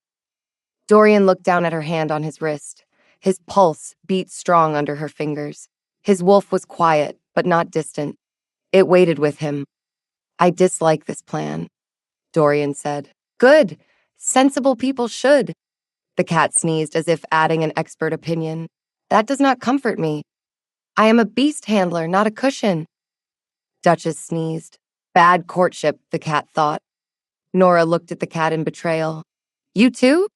Dorian looked down at her hand on his wrist. His pulse beat strong under her fingers. His wolf was quiet, but not distant. It waited with him. "I dislike this plan," Dorian said. "Good. Sensible people should." The cat sneezed as if adding an expert opinion. "That does not comfort me. I am a beast handler, not a cushion." Duchess sneezed. Bad courtship, the cat thought. Nora looked at the cat in betrayal. "You too?"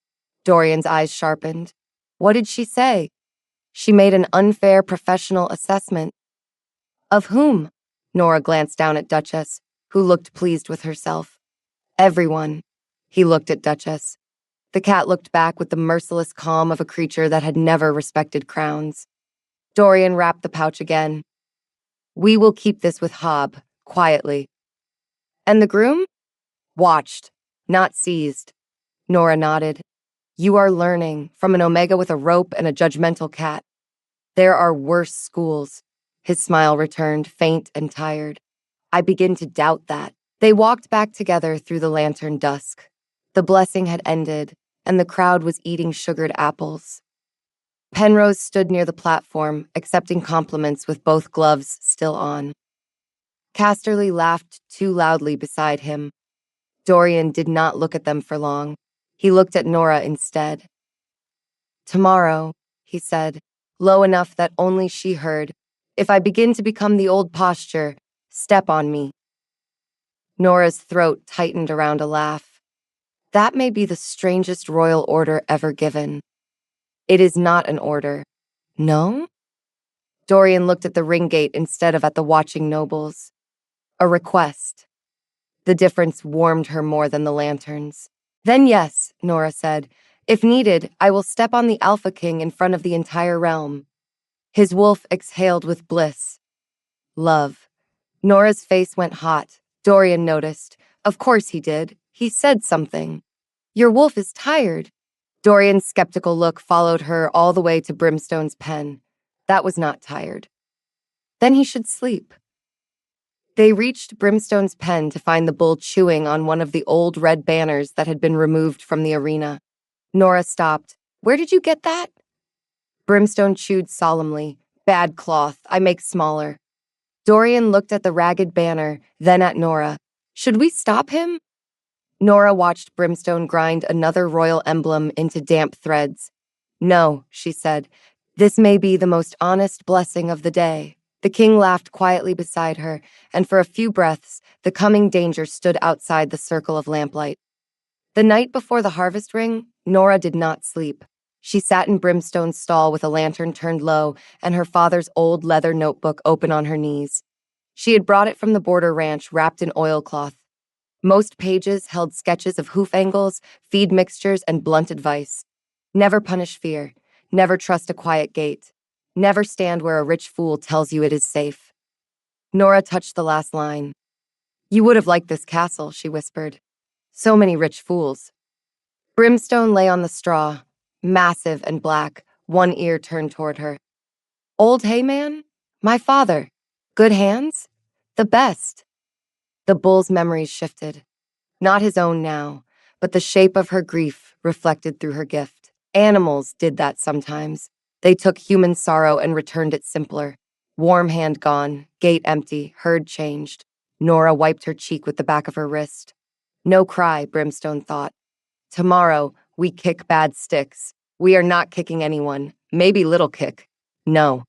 Dorian's eyes sharpened. "What did she say?" "She made an unfair professional assessment." "Of whom?" Nora glanced down at Duchess, who looked pleased with herself. "Everyone." He looked at Duchess. The cat looked back with the merciless calm of a creature that had never respected crowns. Dorian wrapped the pouch again. "We will keep this with Hob, quietly." "And the groom?" "Watched, not seized." Nora nodded. "You are learning from an Omega with a rope and a judgmental cat. There are worse schools." His smile returned, faint and tired. "I begin to doubt that." They walked back together through the lantern dusk. The blessing had ended, and the crowd was eating sugared apples. Penrose stood near the platform, accepting compliments with both gloves still on. Casterly laughed too loudly beside him. Dorian did not look at them for long. He looked at Nora instead. "Tomorrow," he said, low enough that only she heard, "if I begin to become the old posture, step on me." Nora's throat tightened around a laugh. That may be the strangest royal order ever given. It is not an order. No? Dorian looked at the ring gate instead of at the watching nobles. A request. The difference warmed her more than the lanterns. Then yes, Nora said. If needed, I will step on the Alpha King in front of the entire realm. His wolf exhaled with bliss. Love. Nora's face went hot. Dorian noticed. Of course he did. He said something. Your wolf is tired. Dorian's skeptical look followed her all the way to Brimstone's pen. That was not tired. Then he should sleep. They reached Brimstone's pen to find the bull chewing on one of the old red banners that had been removed from the arena. Nora stopped. Where did you get that? Brimstone chewed solemnly. Bad cloth. I make smaller. Dorian looked at the ragged banner, then at Nora. Should we stop him? Nora watched Brimstone grind another royal emblem into damp threads. No, she said. This may be the most honest blessing of the day. The king laughed quietly beside her, and for a few breaths, the coming danger stood outside the circle of lamplight. The night before the harvest ring, Nora did not sleep. She sat in Brimstone's stall with a lantern turned low and her father's old leather notebook open on her knees. She had brought it from the border ranch wrapped in oilcloth. Most pages held sketches of hoof angles, feed mixtures, and blunt advice. Never punish fear. Never trust a quiet gate. Never stand where a rich fool tells you it is safe. Nora touched the last line. You would have liked this castle, she whispered. So many rich fools. Brimstone lay on the straw, massive and black, one ear turned toward her. Old hayman? My father. Good hands? The best. The bull's memories shifted. Not his own now, but the shape of her grief reflected through her gift. Animals did that sometimes. They took human sorrow and returned it simpler. Warm hand gone, gate empty, herd changed. Nora wiped her cheek with the back of her wrist. No cry, Brimstone thought. Tomorrow, we kick bad sticks. We are not kicking anyone. Maybe little kick. No.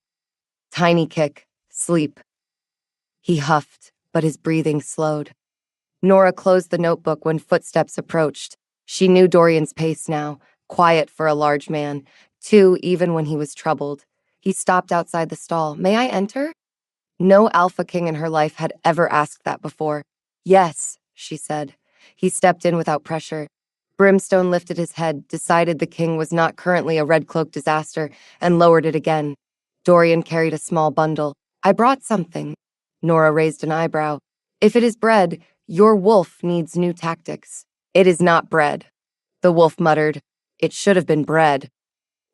Tiny kick. Sleep. He huffed, but his breathing slowed. Nora closed the notebook when footsteps approached. She knew Dorian's pace now, quiet for a large man, too, even when he was troubled. He stopped outside the stall. May I enter? No Alpha King in her life had ever asked that before. Yes, she said. He stepped in without pressure. Brimstone lifted his head, decided the king was not currently a red cloak disaster, and lowered it again. Dorian carried a small bundle. I brought something. Nora raised an eyebrow. If it is bread, your wolf needs new tactics. It is not bread. The wolf muttered. It should have been bread.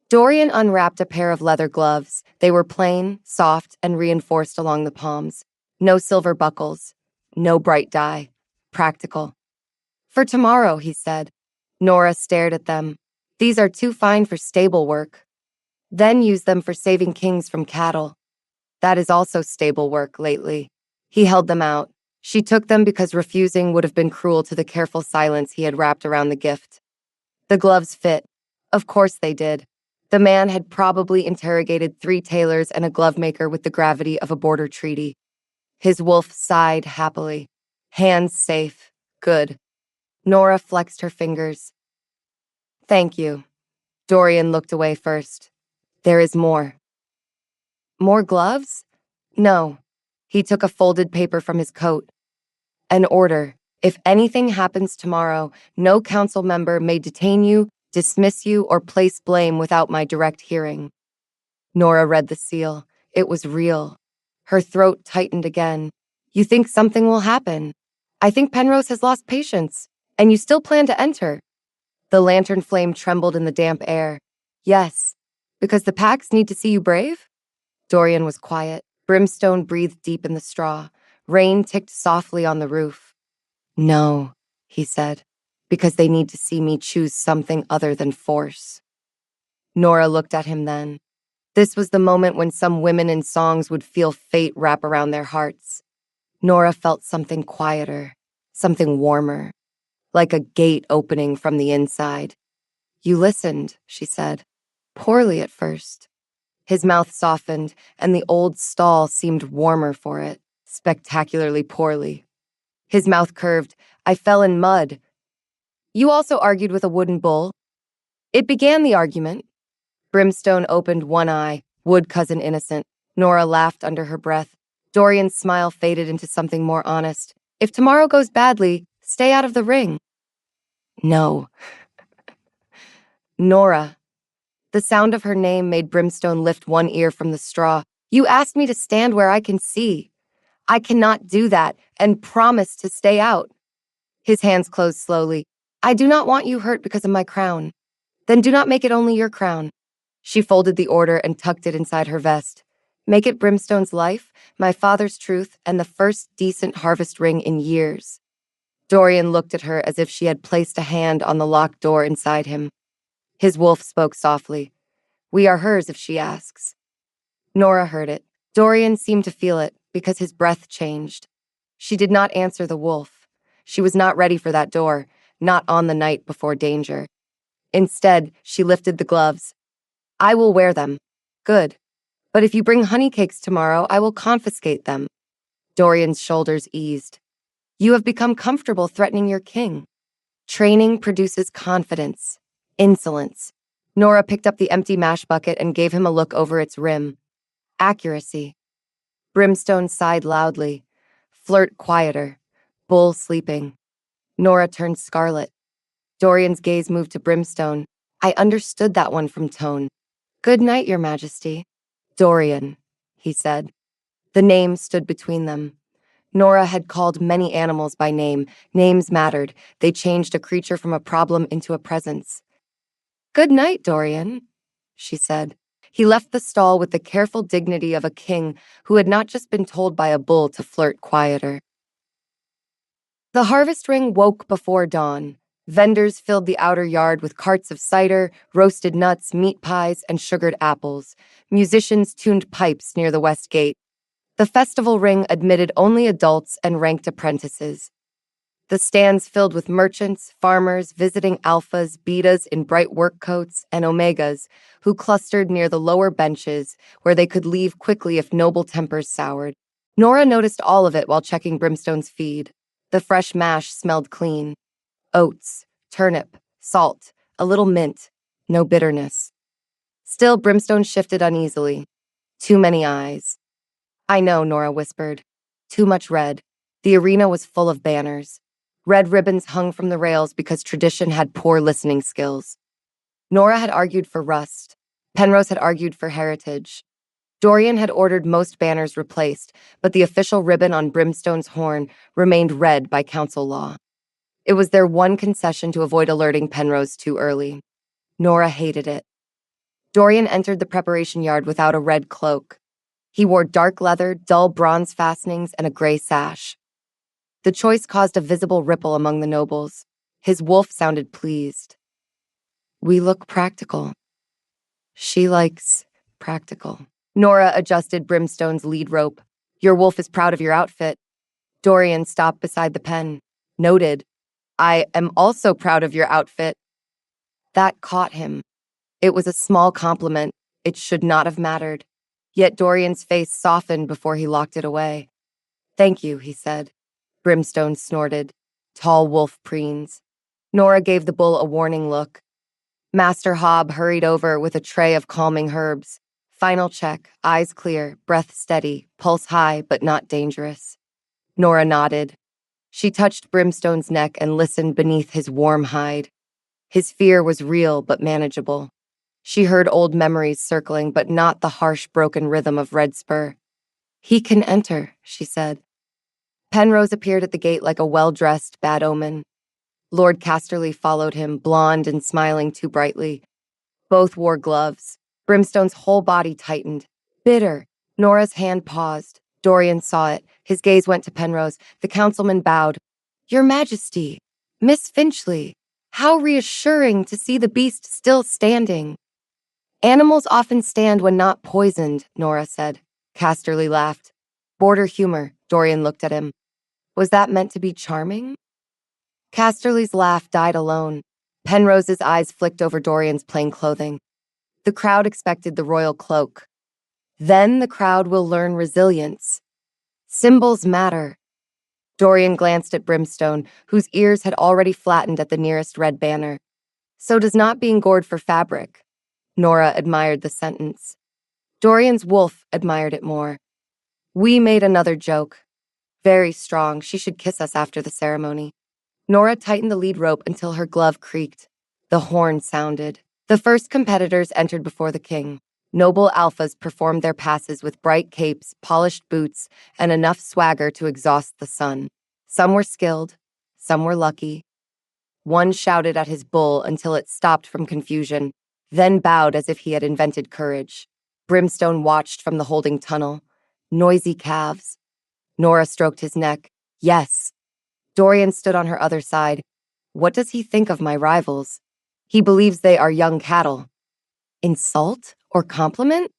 Dorian unwrapped a pair of leather gloves. They were plain, soft, and reinforced along the palms. No silver buckles. No bright dye. Practical. For tomorrow, he said. Nora stared at them. These are too fine for stable work. Then use them for saving kings from cattle. That is also stable work lately. He held them out. She took them because refusing would have been cruel to the careful silence he had wrapped around the gift. The gloves fit. Of course they did. The man had probably interrogated 3 tailors and a glovemaker with the gravity of a border treaty. His wolf sighed happily. Hands safe. Good. Nora flexed her fingers. Thank you. Dorian looked away first. There is more. More gloves? No. He took a folded paper from his coat. An order. If anything happens tomorrow, no council member may detain you, dismiss you, or place blame without my direct hearing. Nora read the seal. It was real. Her throat tightened again. You think something will happen. I think Penrose has lost patience, and you still plan to enter. The lantern flame trembled in the damp air. Yes, because the packs need to see you brave? Dorian was quiet. Brimstone breathed deep in the straw. Rain ticked softly on the roof. No, he said, because they need to see me choose something other than force. Nora looked at him then. This was the moment when some women in songs would feel fate wrap around their hearts. Nora felt something quieter, something warmer, like a gate opening from the inside. You listened, she said, poorly at first. His mouth softened, and the old stall seemed warmer for it, spectacularly poorly. His mouth curved. I fell in mud. You also argued with a wooden bull. It began the argument. Brimstone opened one eye, would cousin innocent. Nora laughed under her breath. Dorian's smile faded into something more honest. If tomorrow goes badly, stay out of the ring. No. Nora. The sound of her name made Brimstone lift one ear from the straw. You asked me to stand where I can see. I cannot do that, and promise to stay out. His hands closed slowly. I do not want you hurt because of my crown. Then do not make it only your crown. She folded the order and tucked it inside her vest. Make it Brimstone's life, my father's truth, and the first decent harvest ring in years. Dorian looked at her as if she had placed a hand on the locked door inside him. His wolf spoke softly. We are hers if she asks. Nora heard it. Dorian seemed to feel it because his breath changed. She did not answer the wolf. She was not ready for that door, not on the night before danger. Instead, she lifted the gloves. I will wear them. Good. But if you bring honey cakes tomorrow, I will confiscate them. Dorian's shoulders eased. You have become comfortable threatening your king. Training produces confidence, insolence. Nora picked up the empty mash bucket and gave him a look over its rim. Accuracy. Brimstone sighed loudly. Flirt quieter. Bull sleeping. Nora turned scarlet. Dorian's gaze moved to Brimstone. I understood that one from tone. Good night, Your Majesty. Dorian, he said. The name stood between them. Nora had called many animals by name. Names mattered. They changed a creature from a problem into a presence. Good night, Dorian, she said. He left the stall with the careful dignity of a king who had not just been told by a bull to flirt quieter. The harvest ring woke before dawn. Vendors filled the outer yard with carts of cider, roasted nuts, meat pies, and sugared apples. Musicians tuned pipes near the west gate. The festival ring admitted only adults and ranked apprentices. The stands filled with merchants, farmers, visiting alphas, betas in bright work coats, and omegas, who clustered near the lower benches where they could leave quickly if noble tempers soured. Nora noticed all of it while checking Brimstone's feed. The fresh mash smelled clean. Oats, turnip, salt, a little mint, no bitterness. Still, Brimstone shifted uneasily. Too many eyes. I know, Nora whispered. Too much red. The arena was full of banners. Red ribbons hung from the rails because tradition had poor listening skills. Nora had argued for rust. Penrose had argued for heritage. Dorian had ordered most banners replaced, but the official ribbon on Brimstone's horn remained red by council law. It was their one concession to avoid alerting Penrose too early. Nora hated it. Dorian entered the preparation yard without a red cloak. He wore dark leather, dull bronze fastenings, and a gray sash. The choice caused a visible ripple among the nobles. His wolf sounded pleased. We look practical. She likes practical. Nora adjusted Brimstone's lead rope. Your wolf is proud of your outfit. Dorian stopped beside the pen. Noted. I am also proud of your outfit. That caught him. It was a small compliment. It should not have mattered. Yet Dorian's face softened before he locked it away. Thank you, he said. Brimstone snorted. Tall wolf preens. Nora gave the bull a warning look. Master Hobb hurried over with a tray of calming herbs. Final check, eyes clear, breath steady, pulse high but not dangerous. Nora nodded. She touched Brimstone's neck and listened beneath his warm hide. His fear was real but manageable. She heard old memories circling, but not the harsh, broken rhythm of Red Spur. He can enter, she said. Penrose appeared at the gate like a well-dressed bad omen. Lord Casterly followed him, blonde and smiling too brightly. Both wore gloves. Brimstone's whole body tightened. Bitter. Nora's hand paused. Dorian saw it. His gaze went to Penrose. The councilman bowed. Your Majesty, Miss Finchley, how reassuring to see the beast still standing. Animals often stand when not poisoned, Nora said. Casterly laughed. Border humor. Dorian looked at him. Was that meant to be charming? Casterly's laugh died alone. Penrose's eyes flicked over Dorian's plain clothing. The crowd expected the royal cloak. Then the crowd will learn resilience. Symbols matter. Dorian glanced at Brimstone, whose ears had already flattened at the nearest red banner. So does not being gored for fabric. Nora admired the sentence. Dorian's wolf admired it more. We made another joke. Very strong, she should kiss us after the ceremony. Nora tightened the lead rope until her glove creaked. The horn sounded. The first competitors entered before the king. Noble alphas performed their passes with bright capes, polished boots, and enough swagger to exhaust the sun. Some were skilled, some were lucky. One shouted at his bull until it stopped from confusion, then bowed as if he had invented courage. Brimstone watched from the holding tunnel. Noisy calves. Nora stroked his neck. Yes. Dorian stood on her other side. What does he think of my rivals? He believes they are young cattle. Insult or compliment?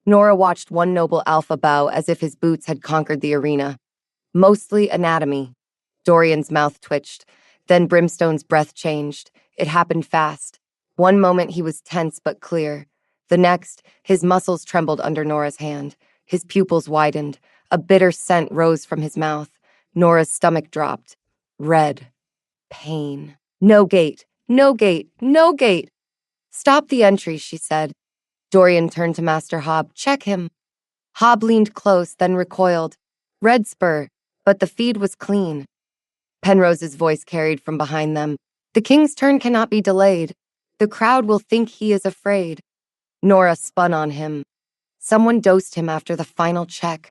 Nora watched one noble alpha bow as if his boots had conquered the arena. Mostly anatomy. Dorian's mouth twitched. Then Brimstone's breath changed. It happened fast. One moment he was tense but clear. The next, his muscles trembled under Nora's hand. His pupils widened. A bitter scent rose from his mouth. Nora's stomach dropped. Red. Pain. No gate. No gate. No gate. Stop the entry, she said. Dorian turned to Master Hob. Check him. Hob leaned close, then recoiled. Red spur, but the feed was clean. Penrose's voice carried from behind them. The king's turn cannot be delayed. The crowd will think he is afraid. Nora spun on him. Someone dosed him after the final check.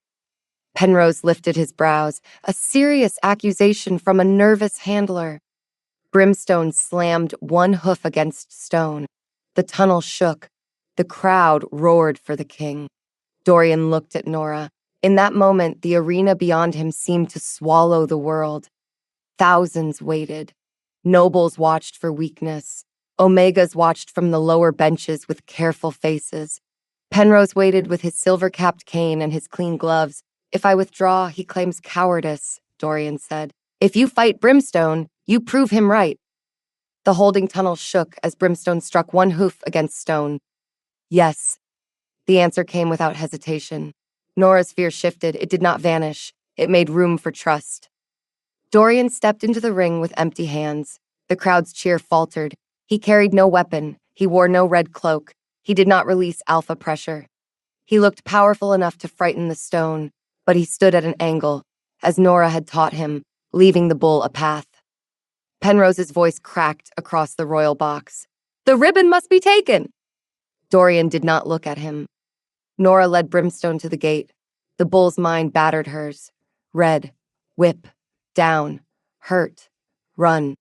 Penrose lifted his brows, a serious accusation from a nervous handler. Brimstone slammed one hoof against stone. The tunnel shook. The crowd roared for the king. Dorian looked at Nora. In that moment, the arena beyond him seemed to swallow the world. Thousands waited. Nobles watched for weakness. Omegas watched from the lower benches with careful faces. Penrose waited with his silver-capped cane and his clean gloves. If I withdraw, he claims cowardice, Dorian said. If you fight Brimstone, you prove him right. The holding tunnel shook as Brimstone struck one hoof against stone. Yes. The answer came without hesitation. Nora's fear shifted. It did not vanish. It made room for trust. Dorian stepped into the ring with empty hands. The crowd's cheer faltered. He carried no weapon. He wore no red cloak. He did not release alpha pressure. He looked powerful enough to frighten the stone, but he stood at an angle, as Nora had taught him, leaving the bull a path. Penrose's voice cracked across the royal box. The ribbon must be taken! Dorian did not look at him. Nora led Brimstone to the gate. The bull's mind battered hers. Red. Whip. Down. Hurt. Run.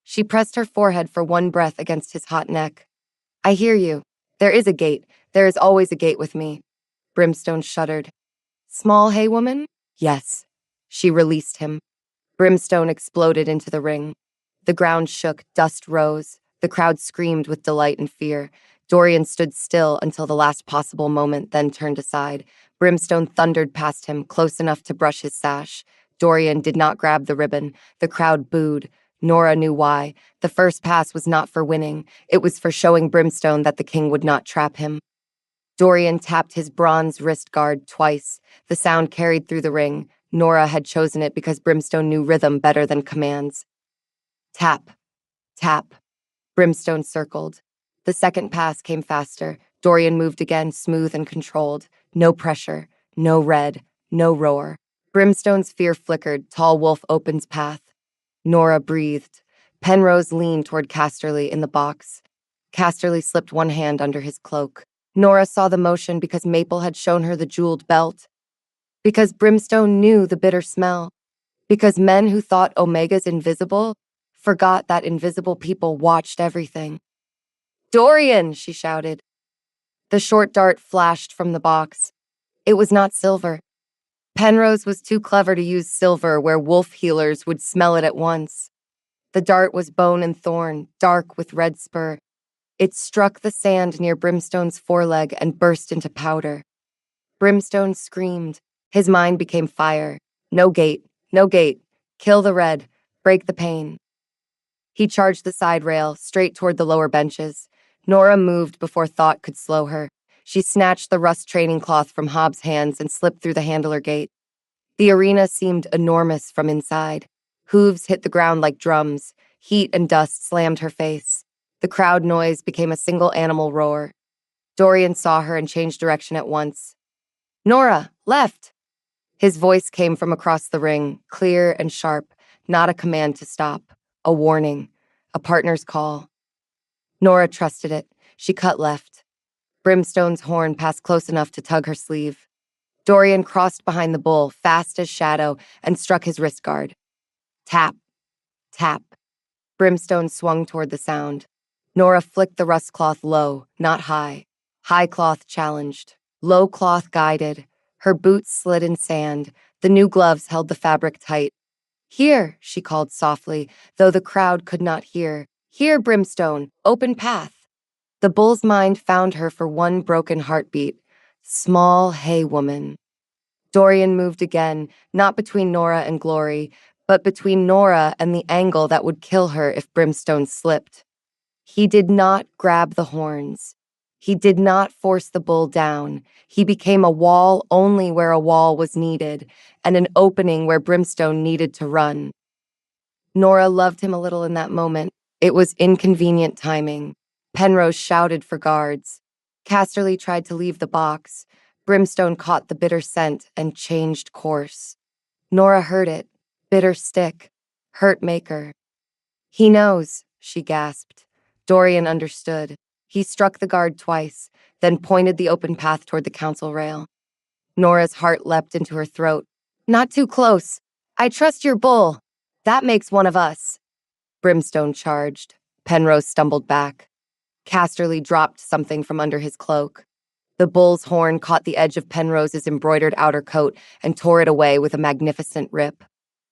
She pressed her forehead for one breath against his hot neck. I hear you. There is a gate. There is always a gate with me. Brimstone shuddered. Small hay woman? Yes. She released him. Brimstone exploded into the ring. The ground shook, dust rose. The crowd screamed with delight and fear. Dorian stood still until the last possible moment, then turned aside. Brimstone thundered past him, close enough to brush his sash. Dorian did not grab the ribbon. The crowd booed. Nora knew why. The first pass was not for winning. It was for showing Brimstone that the king would not trap him. Dorian tapped his bronze wrist guard twice. The sound carried through the ring. Nora had chosen it because Brimstone knew rhythm better than commands. Tap. Tap. Brimstone circled. The second pass came faster. Dorian moved again, smooth and controlled. No pressure. No red. No roar. Brimstone's fear flickered. Tall wolf opens path. Nora breathed. Penrose leaned toward Casterly in the box. Casterly slipped one hand under his cloak. Nora saw the motion because Maple had shown her the jeweled belt. Because Brimstone knew the bitter smell. Because men who thought Omegas invisible forgot that invisible people watched everything. Dorian, she shouted. The short dart flashed from the box. It was not silver. Penrose was too clever to use silver where wolf healers would smell it at once. The dart was bone and thorn, dark with red spur. It struck the sand near Brimstone's foreleg and burst into powder. Brimstone screamed. His mind became fire. No gate, no gate. Kill the red. Break the pain. He charged the side rail, straight toward the lower benches. Nora moved before thought could slow her. She snatched the rust training cloth from Hobbs' hands and slipped through the handler gate. The arena seemed enormous from inside. Hooves hit the ground like drums. Heat and dust slammed her face. The crowd noise became a single animal roar. Dorian saw her and changed direction at once. Nora, left! His voice came from across the ring, clear and sharp, not a command to stop, a warning, a partner's call. Nora trusted it. She cut left. Brimstone's horn passed close enough to tug her sleeve. Dorian crossed behind the bull, fast as shadow, and struck his wrist guard. Tap, tap. Brimstone swung toward the sound. Nora flicked the rust cloth low, not high. High cloth challenged. Low cloth guided. Her boots slid in sand. The new gloves held the fabric tight. Here, she called softly, though the crowd could not hear. Here, Brimstone, open path. The bull's mind found her for one broken heartbeat. Small hay woman. Dorian moved again, not between Nora and Glory, but between Nora and the angle that would kill her if Brimstone slipped. He did not grab the horns. He did not force the bull down. He became a wall only where a wall was needed, and an opening where Brimstone needed to run. Nora loved him a little in that moment. It was inconvenient timing. Penrose shouted for guards. Casterly tried to leave the box. Brimstone caught the bitter scent and changed course. Nora heard it. Bitter stick. Hurt maker. He knows, she gasped. Dorian understood. He struck the guard twice, then pointed the open path toward the council rail. Nora's heart leapt into her throat. Not too close. I trust your bull. That makes one of us. Brimstone charged. Penrose stumbled back. Casterly dropped something from under his cloak. The bull's horn caught the edge of Penrose's embroidered outer coat and tore it away with a magnificent rip.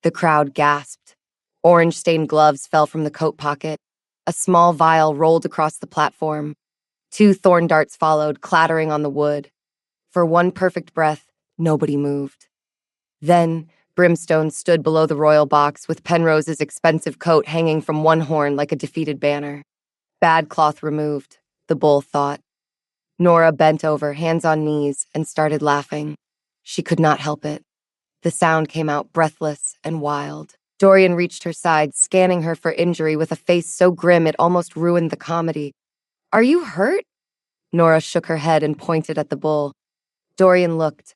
The crowd gasped. Orange-stained gloves fell from the coat pocket. A small vial rolled across the platform. 2 thorn darts followed, clattering on the wood. For one perfect breath, nobody moved. Then, Brimstone stood below the royal box with Penrose's expensive coat hanging from one horn like a defeated banner. Bad cloth removed, the bull thought. Nora bent over, hands on knees, and started laughing. She could not help it. The sound came out breathless and wild. Dorian reached her side, scanning her for injury with a face so grim it almost ruined the comedy. Are you hurt? Nora shook her head and pointed at the bull. Dorian looked.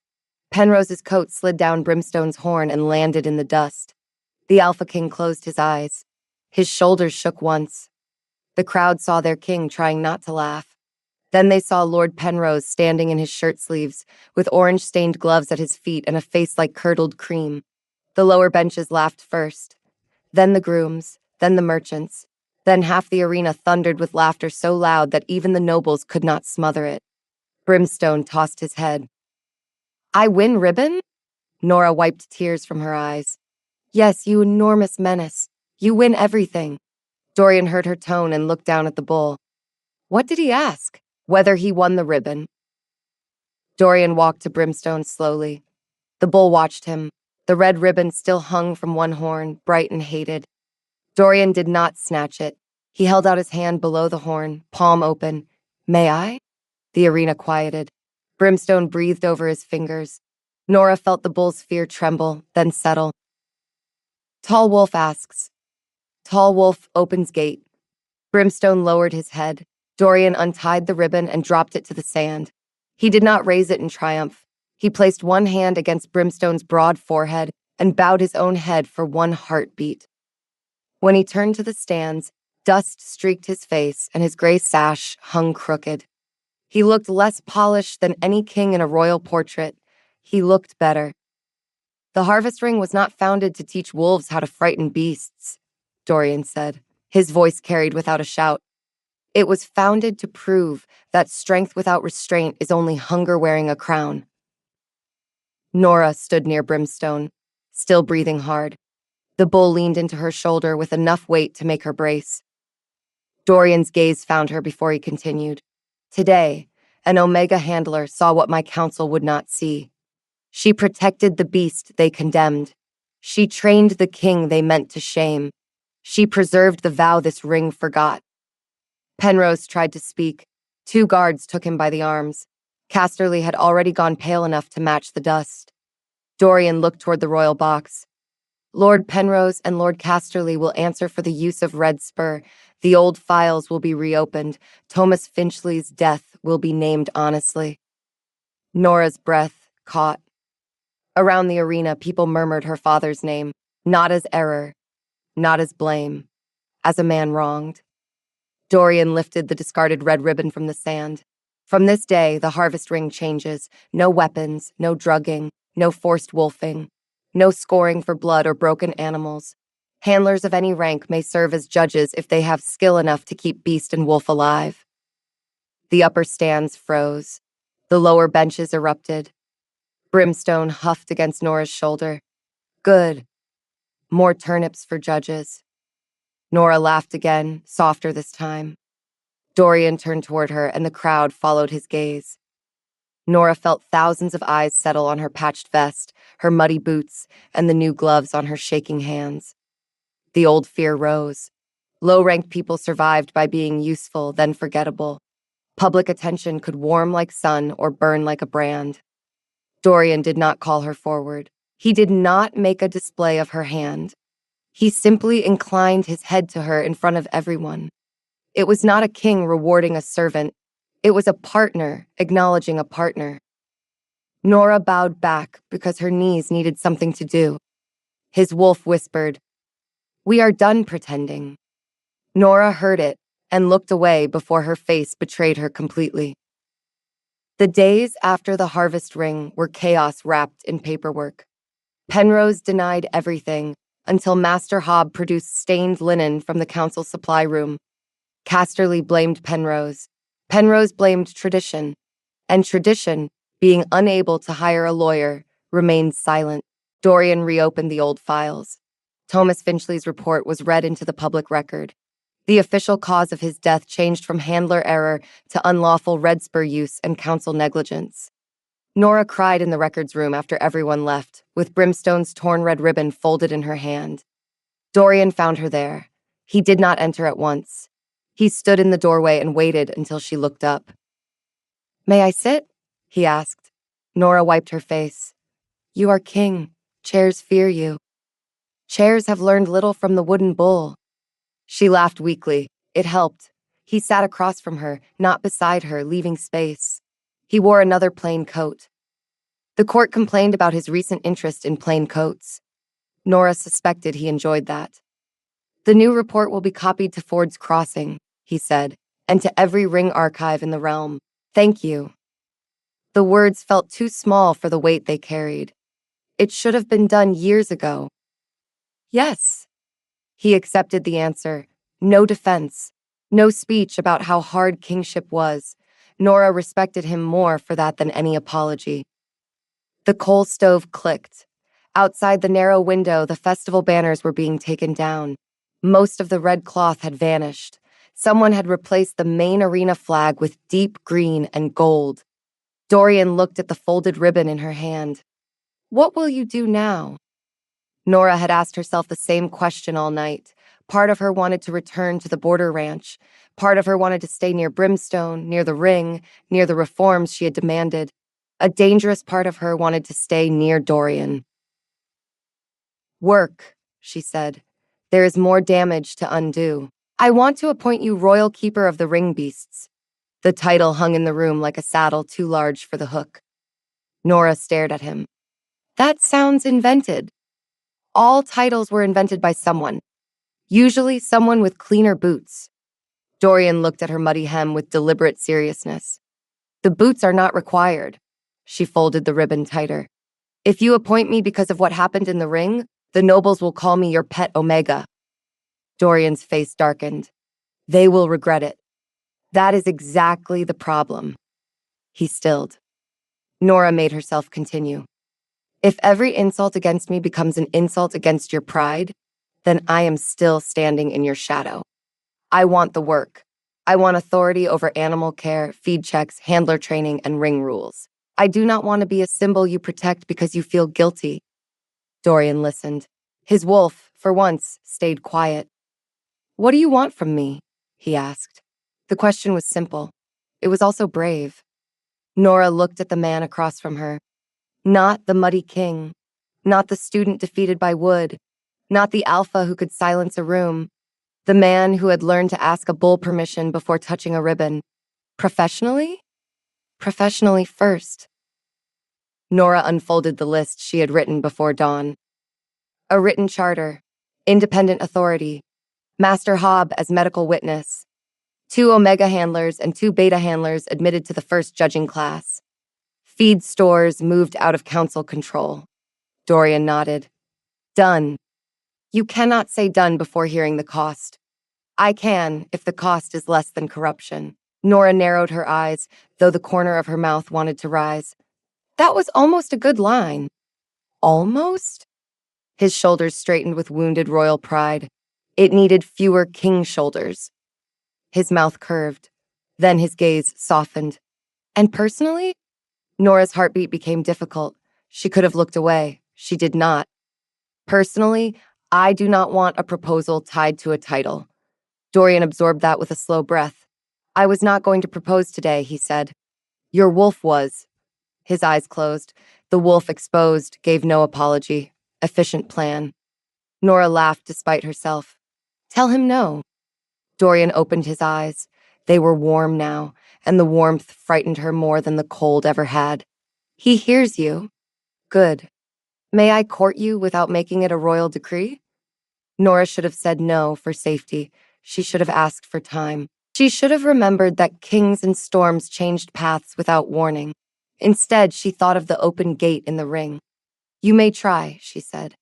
Penrose's coat slid down Brimstone's horn and landed in the dust. The Alpha King closed his eyes. His shoulders shook once. The crowd saw their king trying not to laugh. Then they saw Lord Penrose standing in his shirt sleeves, with orange-stained gloves at his feet and a face like curdled cream. The lower benches laughed first. Then the grooms, then the merchants. Then half the arena thundered with laughter so loud that even the nobles could not smother it. Brimstone tossed his head. I win ribbon? Nora wiped tears from her eyes. Yes, you enormous menace. You win everything. Dorian heard her tone and looked down at the bull. What did he ask? Whether he won the ribbon. Dorian walked to Brimstone slowly. The bull watched him. The red ribbon still hung from one horn, bright and hated. Dorian did not snatch it. He held out his hand below the horn, palm open. May I? The arena quieted. Brimstone breathed over his fingers. Nora felt the bull's fear tremble, then settle. Tall Wolf asks. Tall Wolf opens gate. Brimstone lowered his head. Dorian untied the ribbon and dropped it to the sand. He did not raise it in triumph. He placed one hand against Brimstone's broad forehead and bowed his own head for one heartbeat. When he turned to the stands, dust streaked his face and his gray sash hung crooked. He looked less polished than any king in a royal portrait. He looked better. The harvest ring was not founded to teach wolves how to frighten beasts, Dorian said, his voice carried without a shout. It was founded to prove that strength without restraint is only hunger wearing a crown. Nora stood near Brimstone, still breathing hard. The bull leaned into her shoulder with enough weight to make her brace. Dorian's gaze found her before he continued. Today, an Omega handler saw what my council would not see. She protected the beast they condemned. She trained the king they meant to shame. She preserved the vow this ring forgot. Penrose tried to speak. 2 guards took him by the arms. Casterly had already gone pale enough to match the dust. Dorian looked toward the royal box. Lord Penrose and Lord Casterly will answer for the use of Red Spur. The old files will be reopened. Thomas Finchley's death will be named honestly. Nora's breath caught. Around the arena, people murmured her father's name, not as error, not as blame, as a man wronged. Dorian lifted the discarded red ribbon from the sand. From this day, the harvest ring changes. No weapons, no drugging, no forced wolfing, no scoring for blood or broken animals. Handlers of any rank may serve as judges if they have skill enough to keep beast and wolf alive. The upper stands froze. The lower benches erupted. Brimstone huffed against Nora's shoulder. Good. More turnips for judges. Nora laughed again, softer this time. Dorian turned toward her, and the crowd followed his gaze. Nora felt thousands of eyes settle on her patched vest, her muddy boots, and the new gloves on her shaking hands. The old fear rose. Low-ranked people survived by being useful, then forgettable. Public attention could warm like sun or burn like a brand. Dorian did not call her forward. He did not make a display of her hand. He simply inclined his head to her in front of everyone. It was not a king rewarding a servant. It was a partner acknowledging a partner. Nora bowed back because her knees needed something to do. His wolf whispered, "We are done pretending." Nora heard it and looked away before her face betrayed her completely. The days after the harvest ring were chaos wrapped in paperwork. Penrose denied everything until Master Hobb produced stained linen from the council supply room. Casterly blamed Penrose. Penrose blamed tradition. And tradition, being unable to hire a lawyer, remained silent. Dorian reopened the old files. Thomas Finchley's report was read into the public record. The official cause of his death changed from handler error to unlawful red spur use and council negligence. Nora cried in the records room after everyone left, with Brimstone's torn red ribbon folded in her hand. Dorian found her there. He did not enter at once. He stood in the doorway and waited until she looked up. "May I sit?" he asked. Nora wiped her face. "You are king. Chairs fear you." "Chairs have learned little from the wooden bull." She laughed weakly. It helped. He sat across from her, not beside her, leaving space. He wore another plain coat. The court complained about his recent interest in plain coats. Nora suspected he enjoyed that. "The new report will be copied to Ford's Crossing," he said, "and to every ring archive in the realm. Thank you." The words felt too small for the weight they carried. It should have been done years ago. "Yes." He accepted the answer. No defense. No speech about how hard kingship was. Nora respected him more for that than any apology. The coal stove clicked. Outside the narrow window, the festival banners were being taken down. Most of the red cloth had vanished. Someone had replaced the main arena flag with deep green and gold. Dorian looked at the folded ribbon in her hand. "What will you do now?" Nora had asked herself the same question all night. Part of her wanted to return to the border ranch. Part of her wanted to stay near Brimstone, near the ring, near the reforms she had demanded. A dangerous part of her wanted to stay near Dorian. "Work," she said. "There is more damage to undo. I want to appoint you Royal Keeper of the Ring Beasts." The title hung in the room like a saddle too large for the hook. Nora stared at him. "That sounds invented." All titles were invented by someone. Usually someone with cleaner boots. Dorian looked at her muddy hem with deliberate seriousness. "The boots are not required." She folded the ribbon tighter. "If you appoint me because of what happened in the ring, the nobles will call me your pet Omega." Dorian's face darkened. "They will regret it. That is exactly the problem." He stilled. Nora made herself continue. "If every insult against me becomes an insult against your pride, then I am still standing in your shadow. I want the work. I want authority over animal care, feed checks, handler training, and ring rules. I do not want to be a symbol you protect because you feel guilty." Dorian listened. His wolf, for once, stayed quiet. "What do you want from me?" he asked. The question was simple. It was also brave. Nora looked at the man across from her. Not the muddy king. Not the student defeated by wood. Not the alpha who could silence a room. The man who had learned to ask a bull permission before touching a ribbon. Professionally? Professionally first. Nora unfolded the list she had written before dawn. A written charter. Independent authority. Master Hobb as medical witness. 2 Omega handlers and 2 Beta handlers admitted to the first judging class. Feed stores moved out of council control. Dorian nodded. Done. You cannot say done before hearing the cost. I can, if the cost is less than corruption. Nora narrowed her eyes, though the corner of her mouth wanted to rise. That was almost a good line. Almost? His shoulders straightened with wounded royal pride. It needed fewer king shoulders. His mouth curved. Then his gaze softened. And personally? Nora's heartbeat became difficult. She could have looked away. She did not. Personally, I do not want a proposal tied to a title. Dorian absorbed that with a slow breath. I was not going to propose today, he said. Your wolf was. His eyes closed. The wolf exposed, gave no apology. Efficient plan. Nora laughed despite herself. Tell him no. Dorian opened his eyes. They were warm now, and the warmth frightened her more than the cold ever had. He hears you. Good. May I court you without making it a royal decree? Nora should have said no for safety. She should have asked for time. She should have remembered that kings and storms changed paths without warning. Instead, she thought of the open gate in the ring. You may try, she said.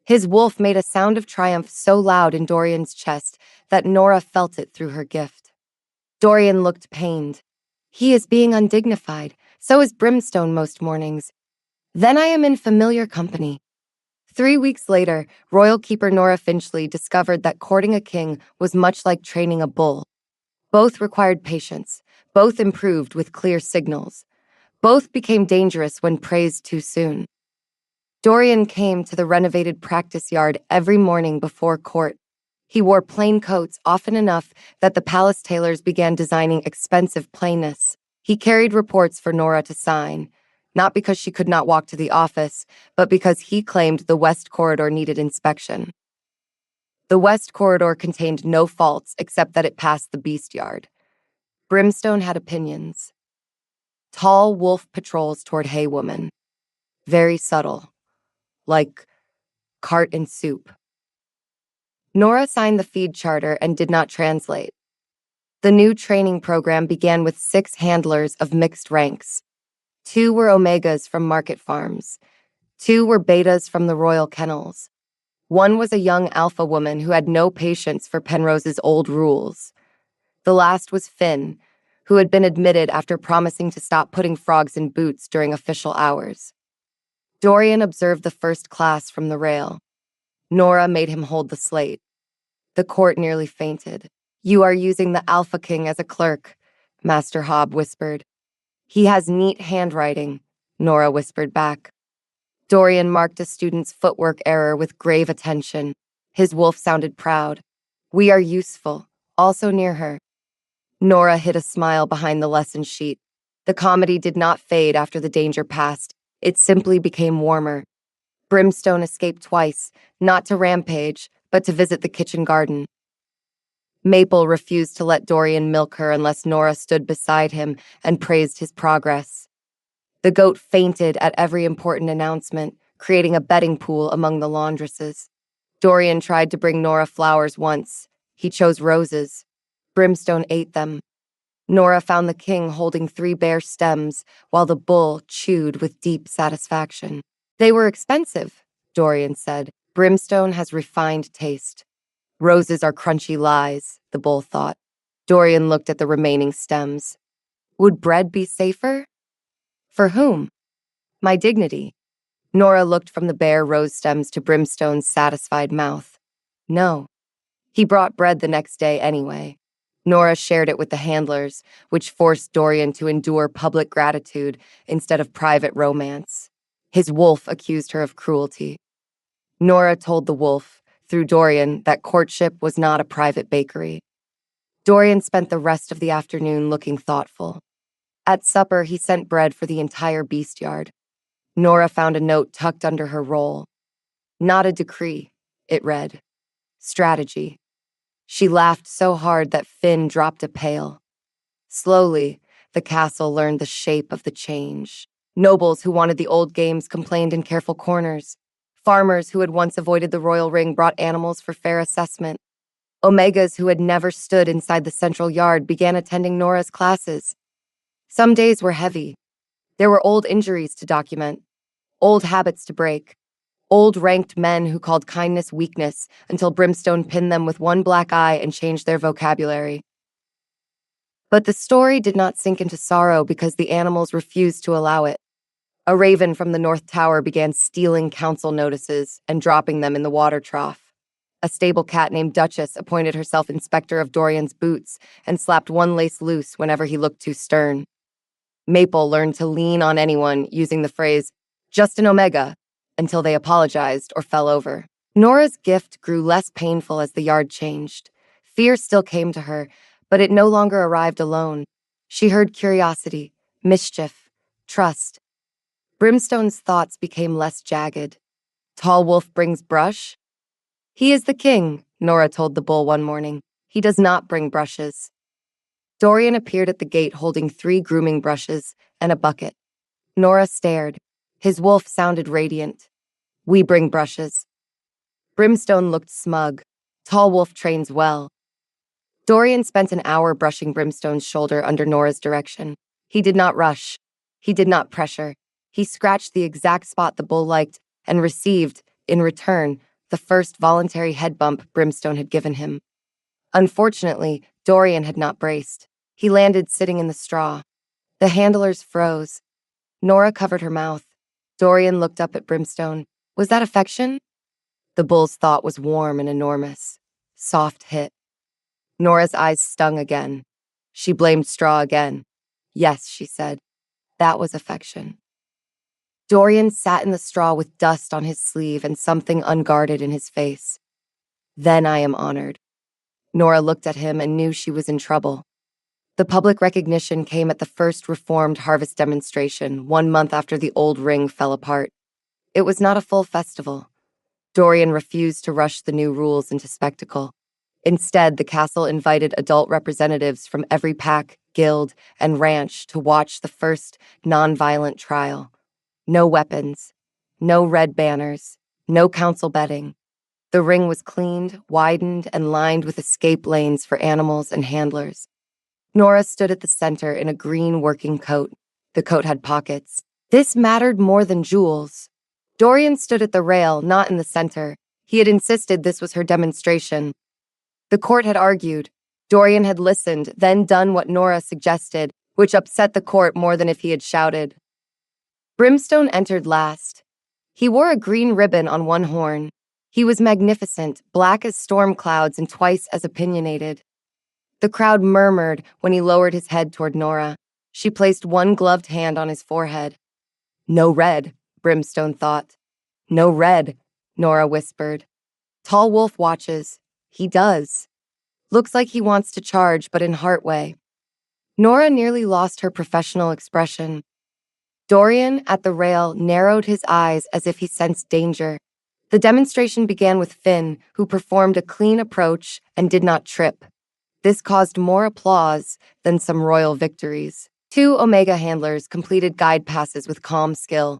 His wolf made a sound of triumph so loud in Dorian's chest that Nora felt it through her gift. Dorian looked pained. He is being undignified. So is Brimstone most mornings. Then I am in familiar company. 3 weeks later, royal keeper Nora Finchley discovered that courting a king was much like training a bull. Both required patience. Both improved with clear signals. Both became dangerous when praised too soon. Dorian came to the renovated practice yard every morning before court. He wore plain coats often enough that the palace tailors began designing expensive plainness. He carried reports for Nora to sign, not because she could not walk to the office, but because he claimed the West Corridor needed inspection. The West Corridor contained no faults except that it passed the beast yard. Brimstone had opinions. Tall wolf patrols toward Hay Woman. Very subtle. Like cart and soup. Nora signed the feed charter and did not translate. The new training program began with 6 handlers of mixed ranks. 2 were Omegas from market farms. 2 were Betas from the royal kennels. 1 was a young alpha woman who had no patience for Penrose's old rules. The last was Finn, who had been admitted after promising to stop putting frogs in boots during official hours. Dorian observed the first class from the rail. Nora made him hold the slate. The court nearly fainted. You are using the Alpha King as a clerk, Master Hobb whispered. He has neat handwriting, Nora whispered back. Dorian marked a student's footwork error with grave attention. His wolf sounded proud. We are useful, also near her. Nora hid a smile behind the lesson sheet. The comedy did not fade after the danger passed. It simply became warmer. Brimstone escaped twice, not to rampage, but to visit the kitchen garden. Maple refused to let Dorian milk her unless Nora stood beside him and praised his progress. The goat fainted at every important announcement, creating a betting pool among the laundresses. Dorian tried to bring Nora flowers once. He chose roses. Brimstone ate them. Nora found the king holding 3 bare stems, while the bull chewed with deep satisfaction. They were expensive, Dorian said. Brimstone has refined taste. Roses are crunchy lies, the bull thought. Dorian looked at the remaining stems. Would bread be safer? For whom? My dignity. Nora looked from the bare rose stems to Brimstone's satisfied mouth. No. He brought bread the next day anyway. Nora shared it with the handlers, which forced Dorian to endure public gratitude instead of private romance. His wolf accused her of cruelty. Nora told the wolf, through Dorian, that courtship was not a private bakery. Dorian spent the rest of the afternoon looking thoughtful. At supper, he sent bread for the entire beast yard. Nora found a note tucked under her roll. Not a decree, It read, Strategy. She laughed so hard that Finn dropped a pail. Slowly, the castle learned the shape of the change. Nobles who wanted the old games complained in careful corners. Farmers who had once avoided the royal ring brought animals for fair assessment. Omegas who had never stood inside the central yard began attending Nora's classes. Some days were heavy. There were old injuries to document, old habits to break, old ranked men who called kindness weakness until Brimstone pinned them with one black eye and changed their vocabulary. But the story did not sink into sorrow because the animals refused to allow it. A raven from the North Tower began stealing council notices and dropping them in the water trough. A stable cat named Duchess appointed herself inspector of Dorian's boots and slapped one lace loose whenever he looked too stern. Maple learned to lean on anyone using the phrase, just an omega, until they apologized or fell over. Nora's gift grew less painful as the yard changed. Fear still came to her, but it no longer arrived alone. She heard curiosity, mischief, trust. Brimstone's thoughts became less jagged. Tall Wolf brings brush? He is the king, Nora told the bull one morning. He does not bring brushes. Dorian appeared at the gate holding 3 grooming brushes and a bucket. Nora stared. His wolf sounded radiant. We bring brushes. Brimstone looked smug. Tall Wolf trains well. Dorian spent an hour brushing Brimstone's shoulder under Nora's direction. He did not rush. He did not pressure. He scratched the exact spot the bull liked and received, in return, the first voluntary head bump Brimstone had given him. Unfortunately, Dorian had not braced. He landed sitting in the straw. The handlers froze. Nora covered her mouth. Dorian looked up at Brimstone. Was that affection? The bull's thought was warm and enormous. Soft hit. Nora's eyes stung again. She blamed straw again. Yes, she said. That was affection. Dorian sat in the straw with dust on his sleeve and something unguarded in his face. Then I am honored. Nora looked at him and knew she was in trouble. The public recognition came at the first reformed harvest demonstration, 1 month after the old ring fell apart. It was not a full festival. Dorian refused to rush the new rules into spectacle. Instead, the castle invited adult representatives from every pack, guild, and ranch to watch the first non-violent trial. No weapons, no red banners, no council betting. The ring was cleaned, widened, and lined with escape lanes for animals and handlers. Nora stood at the center in a green working coat. The coat had pockets. This mattered more than jewels. Dorian stood at the rail, not in the center. He had insisted this was her demonstration. The court had argued. Dorian had listened, then done what Nora suggested, which upset the court more than if he had shouted. Brimstone entered last. He wore a green ribbon on one horn. He was magnificent, black as storm clouds and twice as opinionated. The crowd murmured when he lowered his head toward Nora. She placed one gloved hand on his forehead. No red, Brimstone thought. No red, Nora whispered. Tall Wolf watches. He does. Looks like he wants to charge, but in heart way. Nora nearly lost her professional expression. Dorian, at the rail, narrowed his eyes as if he sensed danger. The demonstration began with Finn, who performed a clean approach and did not trip. This caused more applause than some royal victories. 2 Omega handlers completed guide passes with calm skill.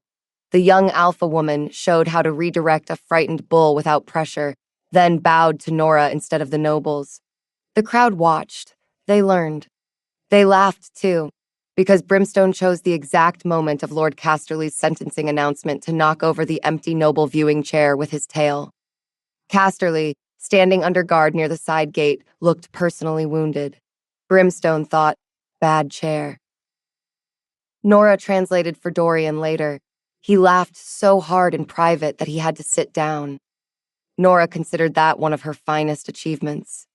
The young alpha woman showed how to redirect a frightened bull without pressure, then bowed to Nora instead of the nobles. The crowd watched. They learned. They laughed, too, because Brimstone chose the exact moment of Lord Casterly's sentencing announcement to knock over the empty noble viewing chair with his tail. Casterly, standing under guard near the side gate, looked personally wounded. Brimstone thought, bad chair. Nora translated for Dorian later. He laughed so hard in private that he had to sit down. Nora considered that one of her finest achievements.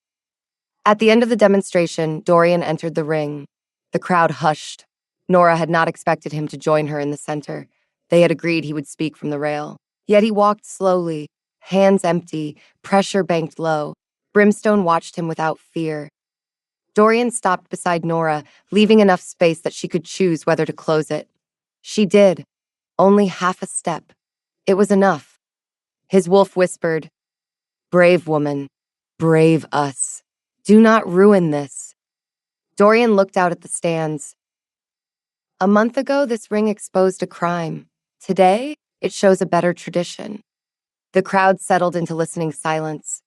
At the end of the demonstration, Dorian entered the ring. The crowd hushed. Nora had not expected him to join her in the center. They had agreed he would speak from the rail. Yet he walked slowly, hands empty, pressure banked low. Brimstone watched him without fear. Dorian stopped beside Nora, leaving enough space that she could choose whether to close it. She did. Only half a step. It was enough. His wolf whispered, Brave woman, brave us. Do not ruin this. Dorian looked out at the stands. A month ago, this ring exposed a crime. Today, it shows a better tradition. The crowd settled into listening silence.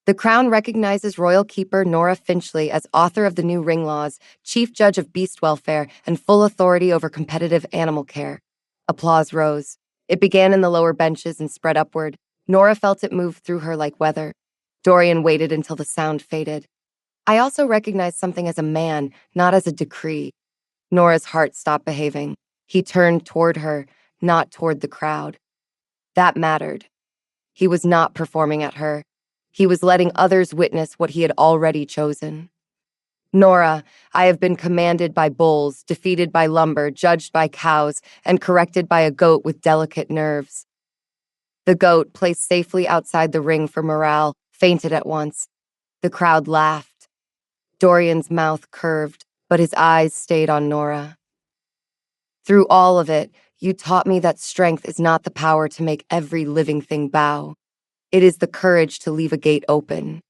The Crown recognizes Royal Keeper Nora Finchley as author of the new ring laws, chief judge of beast welfare, and full authority over competitive animal care. Applause rose. It began in the lower benches and spread upward. Nora felt it move through her like weather. Dorian waited until the sound faded. I also recognized something as a man, not as a decree. Nora's heart stopped behaving. He turned toward her, not toward the crowd. That mattered. He was not performing at her. He was letting others witness what he had already chosen. Nora, I have been commanded by bulls, defeated by lumber, judged by cows, and corrected by a goat with delicate nerves. The goat, placed safely outside the ring for morale, fainted at once. The crowd laughed. Dorian's mouth curved, but his eyes stayed on Nora. Through all of it, you taught me that strength is not the power to make every living thing bow. It is the courage to leave a gate open.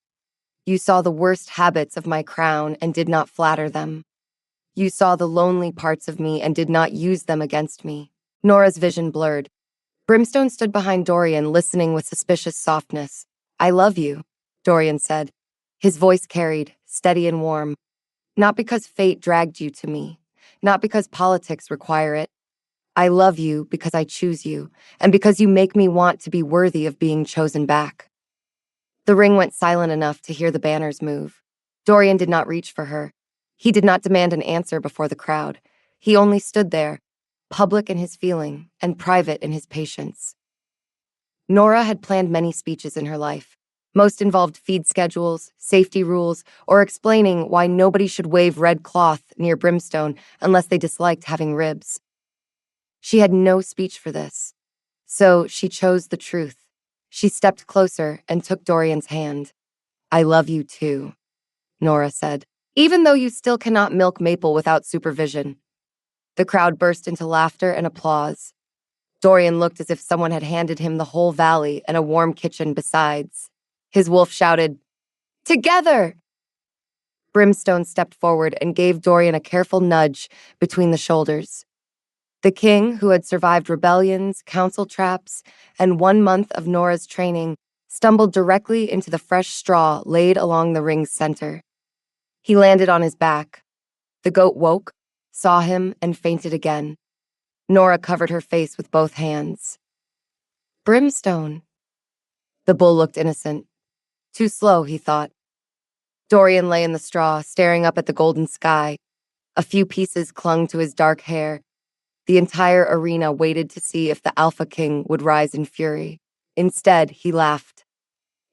You saw the worst habits of my crown and did not flatter them. You saw the lonely parts of me and did not use them against me. Nora's vision blurred. Brimstone stood behind Dorian, listening with suspicious softness. I love you, Dorian said. His voice carried, steady and warm. Not because fate dragged you to me, not because politics require it. I love you because I choose you, and because you make me want to be worthy of being chosen back. The ring went silent enough to hear the banners move. Dorian did not reach for her. He did not demand an answer before the crowd. He only stood there, public in his feeling and private in his patience. Nora had planned many speeches in her life. Most involved feed schedules, safety rules, or explaining why nobody should wave red cloth near Brimstone unless they disliked having ribs. She had no speech for this, so she chose the truth. She stepped closer and took Dorian's hand. I love you too, Nora said, even though you still cannot milk Maple without supervision. The crowd burst into laughter and applause. Dorian looked as if someone had handed him the whole valley and a warm kitchen besides. His wolf shouted, Together! Brimstone stepped forward and gave Dorian a careful nudge between the shoulders. The king, who had survived rebellions, council traps, and 1 month of Nora's training, stumbled directly into the fresh straw laid along the ring's center. He landed on his back. The goat woke, saw him, and fainted again. Nora covered her face with both hands. Brimstone. The bull looked innocent. Too slow, he thought. Dorian lay in the straw, staring up at the golden sky. A few pieces clung to his dark hair. The entire arena waited to see if the Alpha King would rise in fury. Instead, he laughed.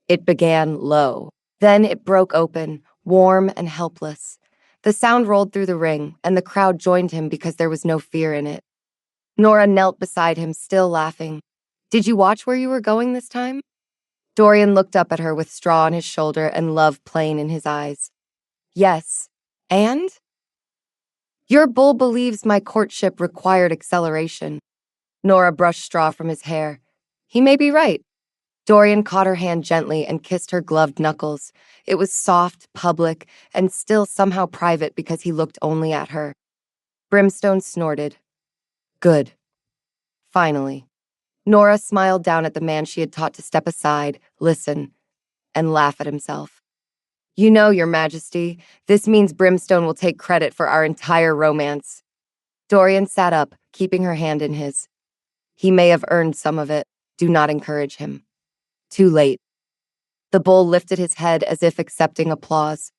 It began low. Then it broke open, warm and helpless. The sound rolled through the ring, and the crowd joined him because there was no fear in it. Nora knelt beside him, still laughing. Did you watch where you were going this time? Dorian looked up at her with straw on his shoulder and love plain in his eyes. Yes. And? Your bull believes my courtship required acceleration. Nora brushed straw from his hair. He may be right. Dorian caught her hand gently and kissed her gloved knuckles. It was soft, public, and still somehow private because he looked only at her. Brimstone snorted. Good. Finally. Nora smiled down at the man she had taught to step aside, listen, and laugh at himself. You know, Your Majesty, this means Brimstone will take credit for our entire romance. Dorian sat up, keeping her hand in his. He may have earned some of it. Do not encourage him. Too late. The bull lifted his head as if accepting applause.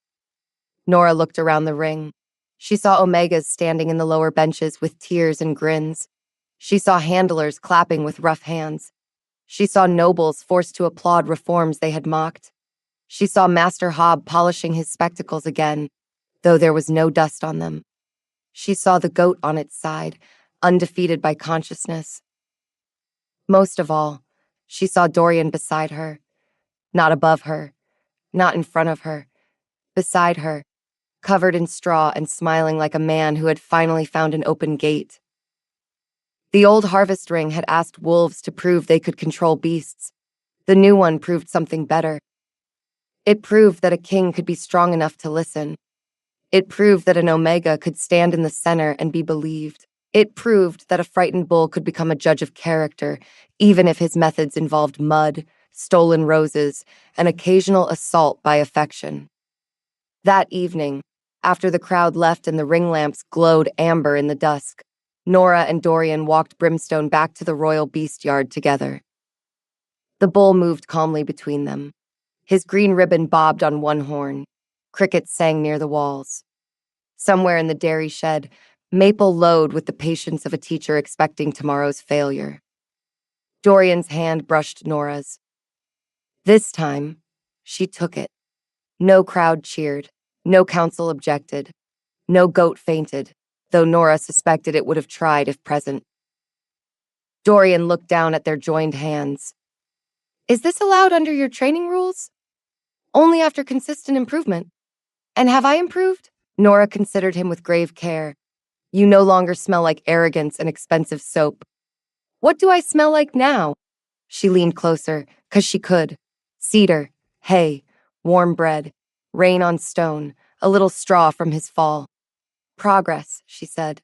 Nora looked around the ring. She saw Omegas standing in the lower benches with tears and grins. She saw handlers clapping with rough hands. She saw nobles forced to applaud reforms they had mocked. She saw Master Hob polishing his spectacles again, though there was no dust on them. She saw the goat on its side, undefeated by consciousness. Most of all, she saw Dorian beside her, not above her, not in front of her, beside her, covered in straw and smiling like a man who had finally found an open gate. The old harvest ring had asked wolves to prove they could control beasts. The new one proved something better. It proved that a king could be strong enough to listen. It proved that an Omega could stand in the center and be believed. It proved that a frightened bull could become a judge of character, even if his methods involved mud, stolen roses, and occasional assault by affection. That evening, after the crowd left and the ring lamps glowed amber in the dusk, Nora and Dorian walked Brimstone back to the royal beast yard together. The bull moved calmly between them. His green ribbon bobbed on one horn. Crickets sang near the walls. Somewhere in the dairy shed, Maple lowed with the patience of a teacher expecting tomorrow's failure. Dorian's hand brushed Nora's. This time, she took it. No crowd cheered. No council objected. No goat fainted, though Nora suspected it would have tried if present. Dorian looked down at their joined hands. Is this allowed under your training rules? Only after consistent improvement. And have I improved? Nora considered him with grave care. You no longer smell like arrogance and expensive soap. What do I smell like now? She leaned closer, 'cause she could. Cedar, hay, warm bread, rain on stone, a little straw from his fall. Progress, she said.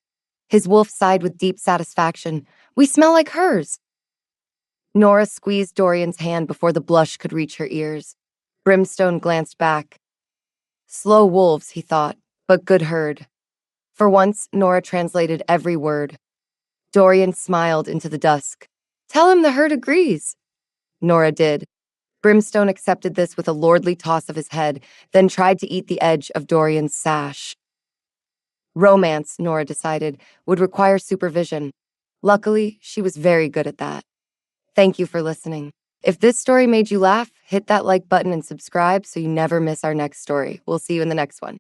His wolf sighed with deep satisfaction. We smell like hers. Nora squeezed Dorian's hand before the blush could reach her ears. Brimstone glanced back. Slow wolves, he thought, but good herd. For once, Nora translated every word. Dorian smiled into the dusk. Tell him the herd agrees. Nora did. Brimstone accepted this with a lordly toss of his head, then tried to eat the edge of Dorian's sash. Romance, Nora decided, would require supervision. Luckily, she was very good at that. Thank you for listening. If this story made you laugh, hit that like button and subscribe so you never miss our next story. We'll see you in the next one.